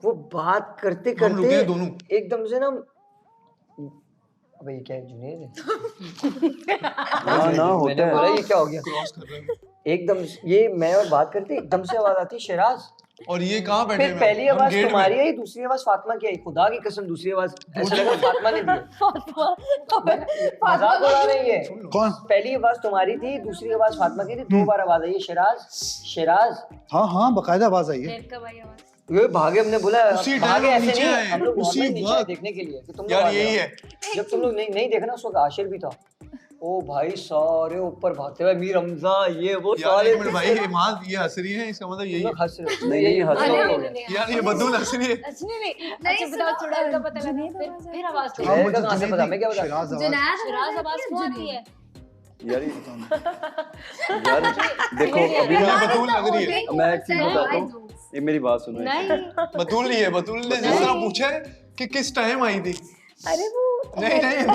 वो बात करते करते एकदम से ना, अबे ये क्या है, जुनेद है? ना होता है, ये क्या हो गया एकदम? ये मैं और बात करते एकदम से आवाज आती है शिराज। और ये कहाँ बैठे? फिर पहली आवाज तुम्हारी आई, दूसरी आवाज फातिमा की आई। खुदा की कसम दूसरी आवाज ऐसा लगा फातिमा ने दी। मजाक उड़ा रही है। कौन? पहली आवाज तुम्हारी थी, दूसरी आवाज फातिमा की थी, 2 बार आवाज आई है शिराज। हाँ बकायदा आवाज आई है। ये भागे, हमने बोला भागे ऐसे नीचे नहीं, आए, हम लोग उसी नीचे वक्त देखने के लिए कि तुम यार लोग यही है। जब तुम लोग नहीं देखना उस वक्त आशिर भी था। ओ भाई सारे ऊपर भागते हुए, मीर हमजा ये वो सारे भाई इमाद ये हंस रही है, इसका मतलब यही हंस रहे। नहीं हंस रहे यार, ये बदूल हंस रही है। अच्छा बताओ, थोड़ा इनका पता लगा, फिर आवाज कहां से पता? मैं क्या बता? शिराज आवाज क्यों आती है यार देखो, अभी बतूल लग रही है। मैं एक चीज बताता हूँ, ये मेरी बात सुनो। बतूल नहीं है, बतूल ने जिस तरह पूछा है कि किस टाइम आई थी। अरे वो नहीं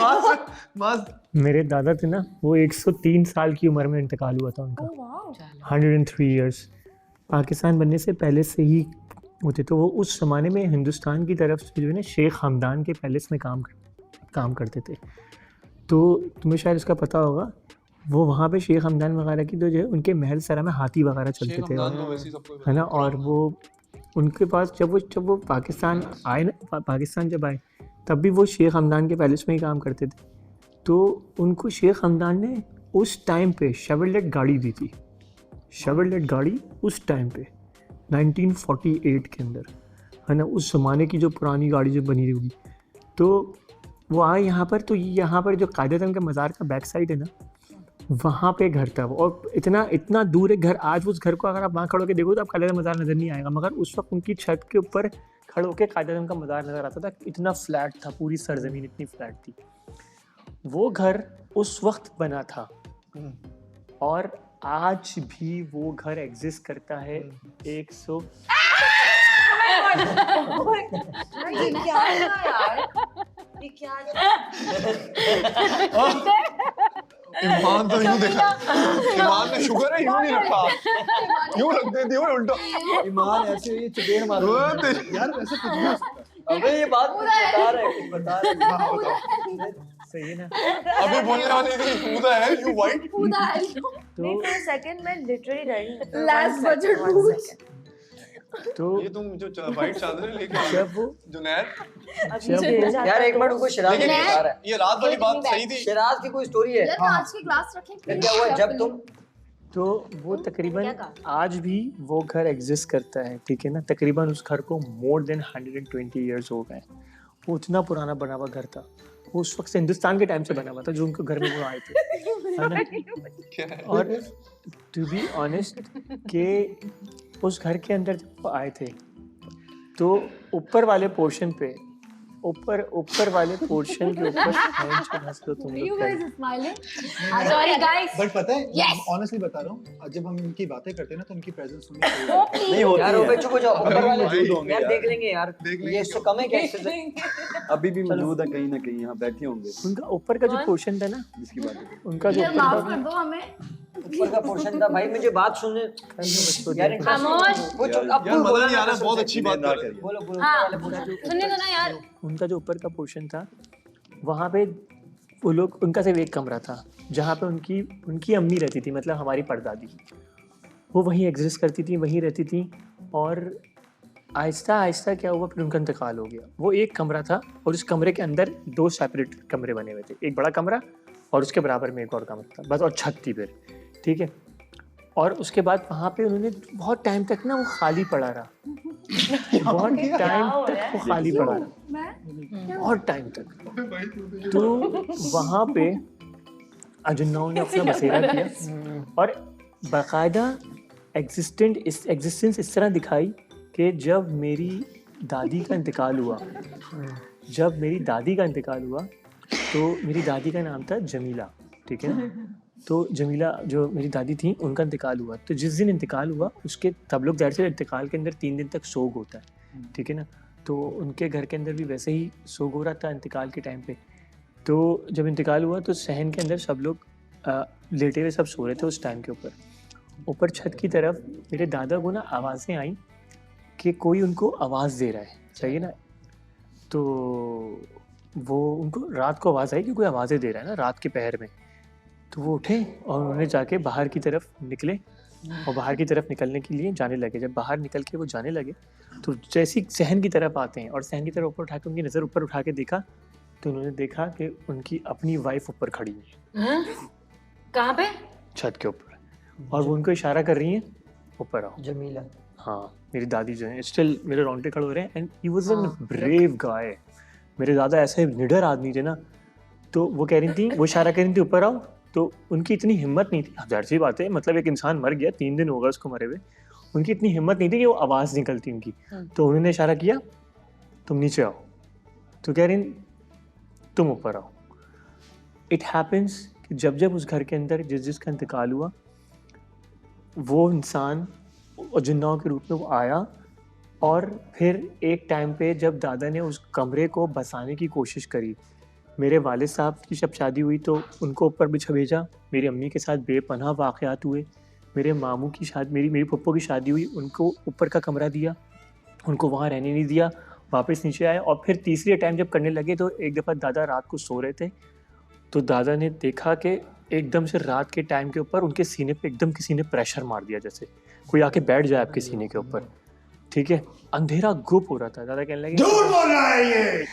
बस मेरे दादा थे ना, वो 103 साल की उम्र में इंतकाल हुआ था उनका। 103 इयर्स। पाकिस्तान बनने से पहले से ही होते, तो वो उस ज़माने में हिंदुस्तान की तरफ से जो है ना शेख हमदान के पैलेस में काम करते थे। तो तुम्हें शायद इसका पता होगा, वो वहाँ पे शेख हमदान वगैरह की तो जो है उनके महल सरा में हाथी वगैरह चलते थे, है ना। और वो उनके पास जब वो पाकिस्तान आए ना, पाकिस्तान जब आए तब भी वो शेख हमदान के पैलेस में ही काम करते थे। तो उनको शेख हमदान ने उस टाइम पे शेवरलेट गाड़ी दी थी, शेवरलेट गाड़ी उस टाइम पे 1948 के अंदर, है ना। उस ज़माने की जो पुरानी गाड़ी जो बनी होगी, तो वो आए यहाँ पर। तो यहाँ पर जो कायद-ए-आज़म के मज़ार का बैक साइड है ना, वहाँ पे घर था वो। और इतना दूर है घर। आज उस घर को अगर आप वहाँ खड़े होकर देखो तो आप कायद-ए-आज़म मज़ार नज़र नहीं आएगा, मगर उस वक्त उनकी छत के ऊपर खड़े होकर कायद-ए-आज़म का मज़ार नज़र आता था। इतना फ्लैट था, पूरी सरजमीन इतनी फ्लैट थी। वो घर उस वक्त बना था और आज भी वो घर एग्जिस्ट करता है। 100 ईमान तो यूं देखा, ईमान ने शुगर है यूं नहीं रखा, यूं रख देती हो उल्टा। ईमान ऐसे ही चुपेड़ मारो यार वैसे कुछ भी हो सकता है। अबे ये बात कुछ बता रहा है सही है ना। अभी बोलने वाली थी पूरा है यू वाइट। नहीं for a second मैं literally डरी। Last budget तो ये तुम जो वाइट चादरें लेके जब वो जुनैद यार एक मिनट उनको शराब लेकिन बता रहा है। ये रात वाली बात सही थी। शराब की कोई स्टोरी है? यार आज के ग्लास रखें। क्या हुआ जब तुम तो वो तकरीबन आज भी वो घर एग्जिस्ट करता है, ठीक है ना। तकरीबन उस घर को मोर देन 120 इयर्स हो गए। वो इतना पुराना बना हुआ घर था, वो उस वक्त से हिंदुस्तान के टाइम से बना हुआ था जो उनको घर में वो आए थे, है ना। और टू बी ऑनेस्ट के उस घर के अंदर जब वो आए थे तो ऊपर वाले पोर्शन पे ऊपर वाले पोर्शन के ऊपर हंस दो तुम लोग। सॉरी गाइस, बट पता है ऑनेस्टली बता रहा हूँ, जब हम इनकी बातें करते हैं ना तो इनकी प्रेजेंस सुननी चाहिए। नहीं होती यार यार, चुप हो जाओ। ऊपर वाले मौजूद होंगे यार यार। देख लेंगे यार, ये इससे कम है क्या? इससे अभी भी मौजूद है कहीं ना कहीं, यहाँ बैठे होंगे उनका ऊपर का जो पोर्शन था ना, जिसकी बात है। उनका जो माफ कर दो हमें। ऊपर का पोर्शन था भाई, मुझे बात सुनने यार। खामोश। वो चुप अब यार मदन यार बहुत अच्छी बात कर रहे हैं। बोलो बोलो। हाँ सुनने दो ना यार। उनका जो ऊपर का पोर्शन था वहाँ पे वो लोग, उनका सिर्फ एक कमरा था जहाँ पे उनकी अम्मी रहती थी, मतलब हमारी परदादी। वो वहीं एग्जिस्ट करती थी, वहीं रहती थी। और आहिस्ता आहिस्ता क्या हुआ, फिर उनका इंतकाल हो गया। वो एक कमरा था और उस कमरे के अंदर 2 सेपरेट कमरे बने हुए थे, एक बड़ा कमरा और उसके बराबर में एक और कमरा था बस, और छत थी फिर, ठीक है। और उसके बाद वहाँ पे उन्होंने बहुत टाइम तक ना वो खाली पड़ा रहा, बहुत टाइम तक वो खाली पड़ा रहा, बहुत टाइम तक। तो वहाँ पे अजुन्नाओं ने अपना बसेरा किया और बाकायदा एग्जिस्टेंस इस तरह दिखाई कि जब मेरी दादी का इंतकाल हुआ, तो मेरी दादी का नाम था जमीला, ठीक है ना। तो जमीला जो मेरी दादी थी उनका इंतकाल हुआ, तो जिस दिन इंतकाल हुआ उसके तब लोग ज़ाहिर से इंतकाल के अंदर 3 दिन तक सोग होता है, ठीक है ना। तो उनके घर के अंदर भी वैसे ही सोग हो रहा था इंतकाल के टाइम पे। तो जब इंतकाल हुआ तो सहन के अंदर सब लोग लेटे हुए सब सो रहे थे उस टाइम के ऊपर छत की तरफ मेरे दादा को ना आवाज़ें आई कि कोई उनको आवाज़ दे रहा है, सही है ना। तो वो उनको रात को आवाज़ आई कि कोई आवाज़ें दे रहा है ना रात के पहर में। तो वो उठे और उन्होंने जाके बाहर की तरफ निकले और बाहर की तरफ निकलने के लिए जाने लगे। जब बाहर निकल के वो जाने लगे तो जैसी सहन की तरफ आते हैं और सहन की तरफ ऊपर उठा के उनकी नज़र ऊपर उठा के देखा तो उन्होंने देखा कि उनकी अपनी वाइफ ऊपर खड़ी है। कहाँ पे? छत के ऊपर, और वो उनको इशारा कर रही हैं ऊपर आओ। जमीला, हाँ मेरी दादी जो है, स्टिल मेरे रोंगटे खड़े हो रहे हैं। And he was an brave guy. मेरे दादा ऐसे निडर आदमी थे ना, तो वो कह रही थी, वो इशारा कर रही थी ऊपर आओ, तो उनकी इतनी हिम्मत नहीं थी। जाहिर सी बात है, मतलब एक इंसान मर गया, 3 दिन हो गए उसको मरे हुए, उनकी इतनी हिम्मत नहीं थी कि वो आवाज़ निकलती उनकी। तो उन्होंने इशारा किया तुम नीचे आओ, तो कह रही तुम ऊपर आओ। इट हैपन्स कि जब उस घर के अंदर जिसका इंतकाल हुआ वो इंसान जिन्नाओं के रूप में वो आया और फिर एक टाइम पे जब दादा ने उस कमरे को बसाने की कोशिश करी, मेरे वालिद साहब की जब शादी हुई तो उनको ऊपर बिछा भेजा, मेरी अम्मी के साथ बेपनाह वाक़यात हुए, मेरे मामू की शादी, मेरी फुप्पो की शादी हुई, उनको ऊपर का कमरा दिया, उनको वहाँ रहने नहीं दिया, वापस नीचे आए। और फिर तीसरी टाइम जब करने लगे तो एक दफ़ा दादा रात को सो रहे थे, तो दादा ने देखा कि एकदम से रात के टाइम के ऊपर उनके सीने पे एकदम किसी ने प्रेशर मार दिया, जैसे कोई आके बैठ जाए आपके सीने के ऊपर, ठीक है। अंधेरा गुप हो रहा था। दादा कहने लगे झूठ बोल रहा है ये।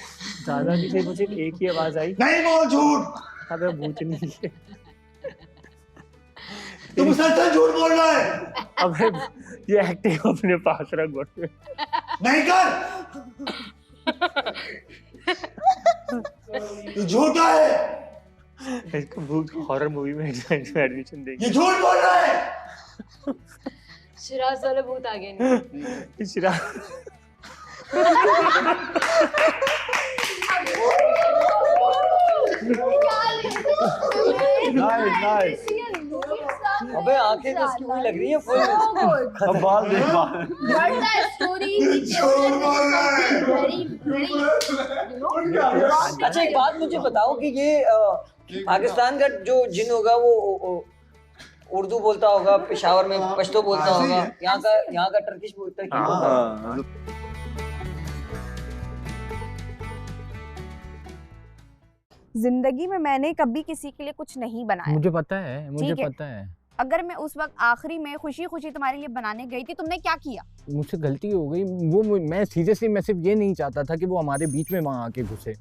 दादा की से मुझे एक ही आवाज आई, नहीं बोल झूठ। अबे भूत नहीं है। तुम सच झूठ बोल रहा है। अबे ये एक्टिंग अपने पास रख बड़े। नहीं कर। तू झूठा है। इसको भूत हॉरर मूवी में एडमिशन देंगे। ये झूठ बोल रहा है। शिराज वाले भूत आ गए नहीं। शिराज नाइस। अबे आंखें तो इसकी वही लग रही है फुल। अब बाल देख बाल। अच्छा एक बात मुझे बताओ कि ये पाकिस्तान का जो जिन होगा वो उर्दू बोलता होगा, पेशावर में पश्तो बोलता होगा, यहाँ का टर्किश बोलता है। जिंदगी में मैंने कभी किसी के लिए कुछ नहीं बनाया। मुझे पता है, मुझे पता है। अगर मैं उस वक्त आखिरी में खुशी खुशी तुम्हारे लिए बनाने गई थी, तुमने क्या किया? मुझसे गलती हो गई। वो मैं सीरियसली मैं सिर्फ ये नहीं चाहता था कि वो हमारे बीच में वहाँ आके घुसे।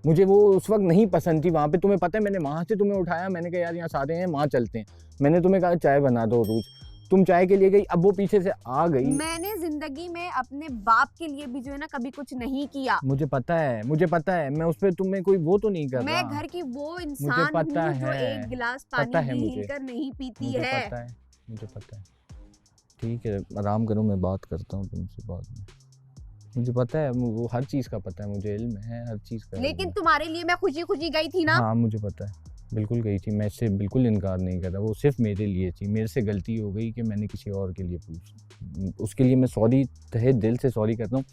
मुझे वो उस वक्त नहीं पसंद थी वहाँ पे। तुम्हें पता है मैंने वहाँ से तुम्हें उठाया, मैंने कहा यार यहाँ सारे हैं, वहाँ चलते हैं। मैंने तुम्हें कहा चाय बना दो रोज, तुम चाय के लिए गई, अब वो पीछे से आ गई। मैंने जिंदगी में अपने बाप के लिए भी जो है ना कभी कुछ नहीं किया। मुझे पता है, मुझे पता है। मैं उस पर तुम्हें कोई वो तो नहीं कर रहा। मैं घर की वो इंसान हूँ जो एक गिलास पानी भी कर नहीं पीती है। पता है, मुझे पता है। ठीक है आराम करो, मैं बात करता हूँ तुमसे बाद में। मुझे पता है, वो हर चीज़ का पता है, मुझे इल्म है हर चीज़ का। लेकिन तुम्हारे लिए मैं खुशी खुशी गई थी ना। हाँ मुझे पता है, बिल्कुल गई थी। मैं इससे बिल्कुल इनकार नहीं कर रहा। वो सिर्फ मेरे लिए थी। मेरे से गलती हो गई कि मैंने किसी और के लिए पूछा। उसके लिए मैं सॉरी, तहे दिल से सॉरी करता हूँ।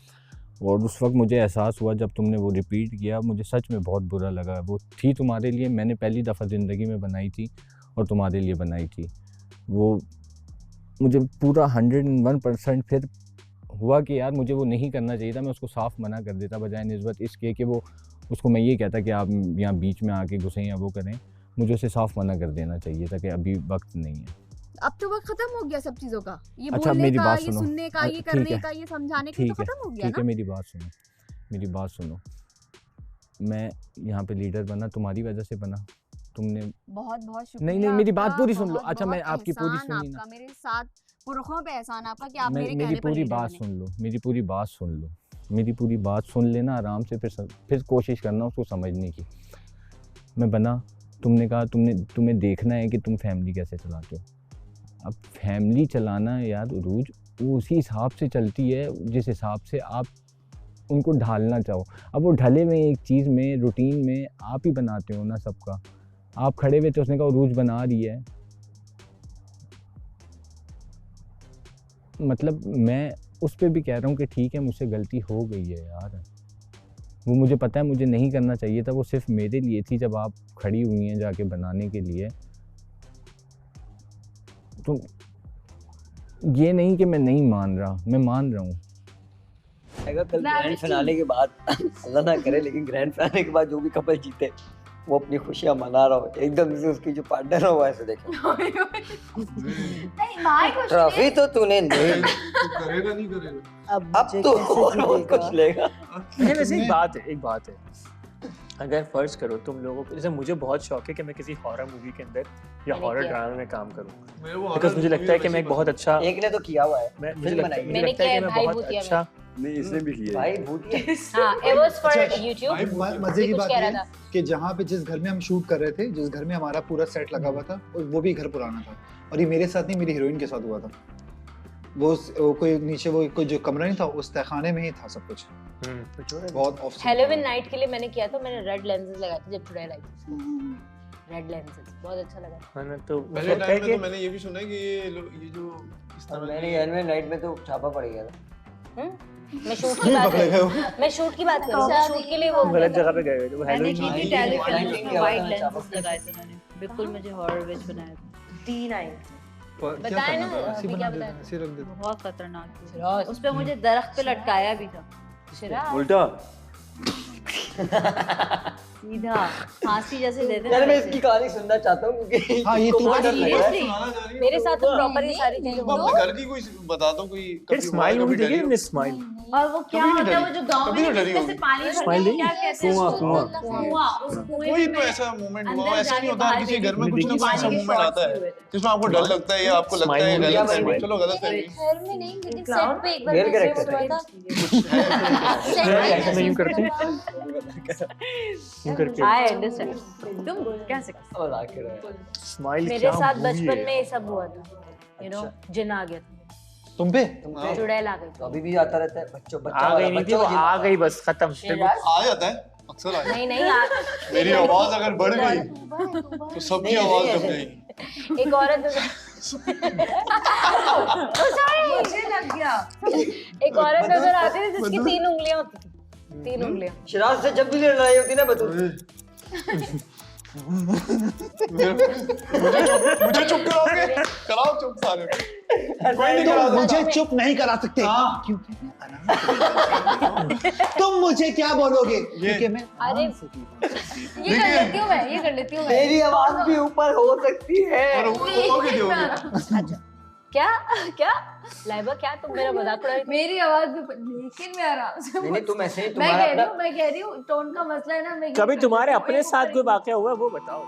और उस वक्त मुझे एहसास हुआ जब तुमने वो रिपीट किया, मुझे सच में बहुत बुरा लगा। वो थी तुम्हारे लिए, मैंने पहली दफ़ा ज़िंदगी में बनाई थी और तुम्हारे लिए बनाई थी। वो मुझे पूरा 101% फिर हुआ कि यार मुझे वो नहीं करना चाहिए था। मैं उसको साफ मना कर देता, बजाय निस्बत इसके कि वो उसको मैं ये कहता कि आप यहाँ बीच में आके घुसें या वो करें। मुझे उसे साफ मना कर देना चाहिए था कि अभी वक्त नहीं है। अब तो वक्त खत्म हो गया सब चीजों का। ये अच्छा, बोलने मेरी का, बात ये सुनो। सुनने का, ये करने का, ये समझाने का तो खत्म हो गया ना। ठीक है मेरी बात सुनो, मेरी बात सुनो। मैं यहाँ पे लीडर बना तुम्हारी वजह से बना। तुमने बहुत बहुत शुक्रिया। नहीं मेरी बात पूरी सुन लो। बहुत अच्छा मैं आपकी पूरी एहसान सुनी ना। आपका मेरे साथ पुरखों पे एहसान आपका कि आप मेरे मेरी कहने पर पूरी लीडर बात बने। सुन लो, मेरी पूरी बात सुन लो, मेरी पूरी बात सुन लेना आराम से। फिर कोशिश करना उसको समझने की। मैं बना, तुमने कहा तुम्हें देखना है कि तुम फैमिली कैसे चलाते हो। अब फैमिली चलाना यार रूज वो उसी हिसाब से चलती है जिस हिसाब से आप उनको ढालना चाहो। अब वो ढले में एक चीज़ में रूटीन में आप ही बनाते हो ना सबका। आप खड़े हुए थे, उसने कहा रूज बना रही है। मतलब मैं उस पर भी कह रहा हूँ कि ठीक है मुझसे गलती हो गई है यार। वो मुझे पता है मुझे नहीं करना चाहिए था। वो सिर्फ मेरे लिए थी। जब आप खड़ी हुई हैं जाके बनाने के लिए, तो ये नहीं कि मैं नहीं मान रहा, मैं मान रहा हूँ। कल ग्रैंड फिनाले के बाद अल्लाह ना करे, लेकिन ग्रैंड फिनाले के बाद जो भी कपल जीते वो अपनी खुशियां मना रहा हो, एकदम से उसकी जो पार्टनर हो ऐसे देखे। ट्रॉफी तो तूने नहीं, करेगा नहीं करेगा। अब तो और बहुत कुछ लेगा। नहीं वैसे एक बात है अगर फर्ज करो तुम लोगों को, जैसे मुझे बहुत शौक है कि मैं किसी हॉरर मूवी के अंदर या हॉरर ड्रामा में काम करूं, बिकॉज़ मुझे लगता है कि मैं एक बहुत अच्छा, एक ने तो किया हुआ है, मुझे लगता है कि मैं बहुत अच्छा, नहीं इसने भी किया भाई भूतिया। हां इट वाज फॉर यूट्यूब। मजे की बात है कि जहाँ पे जिस घर में हम शूट कर रहे थे, जिस घर में हमारा पूरा सेट लगा हुआ था, वो भी घर पुराना था। और ये मेरे साथ नहीं, मेरी हीरोइन के साथ हुआ था। वो कोई नीचे वो कोई जो कमरा नहीं था, उस तहखाने में ही था सब कुछ। बहुत ऑफ हैलोवीन नाइट के लिए मैंने किया था, मैंने रेड लेंसेज लगाए थे जब चुड़ैल आई थी। रेड लेंसेज बहुत अच्छा लगा। हां ना, तो पहले टाइम में तो मैंने ये भी सुना है कि ये जो इस तरह मैंने हैलोवीन नाइट में तो छापा पड़ गया था। मैं शूट की बात कर रही हूँ, मैं शूट की बात कर रही हूँ, शूट के लिए वो गलत जगह पे गए हुए थे, वो मैंने हेलोइन की थी टेलीफिल्म में वाइड लेंसेज लगाए थे मैंने, बिल्कुल मुझे हॉरर विच बनाया था। तीन आई बताए ना अभी क्या बताया, ऐसे रख देते बहुत खतरनाक थी। उस पे मुझे दरख्त पे लटकाया भी था, शिराज उल्टा सीधा फांसी जैसे देते यार ना मैं वैसे। इसकी कहानी सुनना चाहता हूँ क्योंकि हाँ, ये इसको तू बहुत बता डर लग रहा है। Seriously? मेरे साथ तो प्रॉपर ये सारी चीजें मैं अपने घर की कोई बताता हूँ कोई फिर स्माइल मूवी देखी तुमने स्माइल? और वो क्या कभी नहीं होता है वो डरी। जो गांव कभी में नहीं डरी जिसमें से होगी। पानी भरते स्माइल हैं, देखी? क्या कहते हैं कुआं, उसको? कुआं। कुआं, उस कुएं कोई में तो ऐसा मोमेंट अंदर हुआ, ऐसा जाके नहीं होता हर बाहर किसी घर में देखी। कुछ ना कुछ ऐसा पानी के मोमेंट आता shots है भी हुए थे। जिसमें आपको डर लगता है या आपको लगता है Smile गलत movie, है, चलो गलत है घर में नहीं लेकिन Clown? सेट पे एक बार Real कैसे character हुआ है। था सेट पे ऐसा नहीं करते यूं करके आई अंडरस्टैंड। तुम कैसे मजाक कर रहा है। स्माइल मेरे क्या साथ movie बचपन है। में ये सब हुआ था, यू नो जिन आ गया था, तुम पे चुड़ैल आ गई तो थी। अभी भी आता रहता है बच्चों आ गई नहीं थी वो, आ गई बस खत्म। आ जाता है अक्सर आ जाता नहीं है। नहीं मेरी आवाज अगर बढ़ गई तो सबकी आवाज दब गई। एक औरत मुझे लग गया एक औरत नजर आती थी जिसकी 3 उंगलियां होती थी, 3 उंगलियां। शिराज से जब भी लड़ाई होती ना बतूल मुझे चुप कराओगे? कराओ चुप सारे। कोई नहीं करा मुझे चुप नहीं करा सकते क्योंकि मैं आराम से तुम मुझे क्या बोलोगे क्योंकि मैं अरे ये कर लेती हूँ मैं, ये कर लेती हूँ मैं। मेरी आवाज भी ऊपर हो सकती है। और वो कैसे होगी? क्या क्या लाइबा, क्या तुम मेरा मजाक उड़ा रही थी? मेरी आवाज भी, लेकिन मैं आराम से नहीं तुम ऐसे ही मैं तुम्हारा कह रही अपना हूँ, मैं कह रही हूँ टोन का मसला है ना। मैं कभी तुम्हारे अपने साथ कोई वाकया हुआ वो बताओ।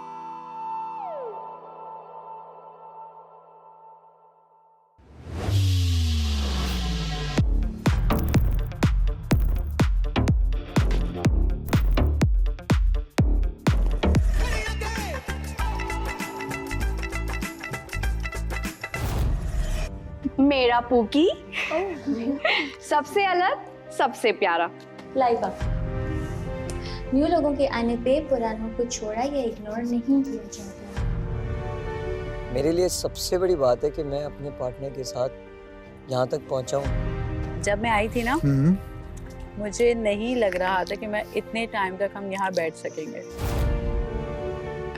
मेरा पूकी सबसे अलग सबसे प्यारा। लाइबा, न्यू लोगों के आने पे पुरानों को छोड़ा या इग्नोर नहीं किया जाता। मेरे लिए सबसे बड़ी बात है कि मैं अपने पार्टनर के साथ यहाँ तक पहुँचा हूँ। जब मैं आई थी ना मुझे नहीं लग रहा था कि मैं इतने टाइम तक हम यहाँ बैठ सकेंगे।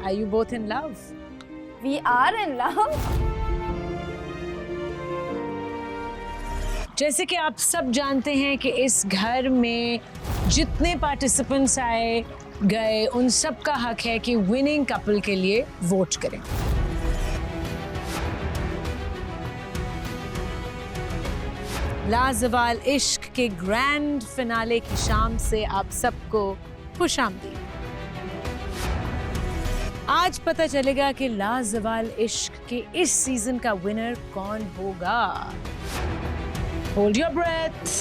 Are you both in love? We are in love. जैसे कि आप सब जानते हैं कि इस घर में जितने पार्टिसिपेंट्स आए गए उन सब का हक है कि विनिंग कपल के लिए वोट करें। लाजवाल इश्क के ग्रैंड फिनाले की शाम से आप सबको खुशामदीद। आज पता चलेगा कि लाजवाल इश्क के इस सीजन का विनर कौन होगा। Hold your breath.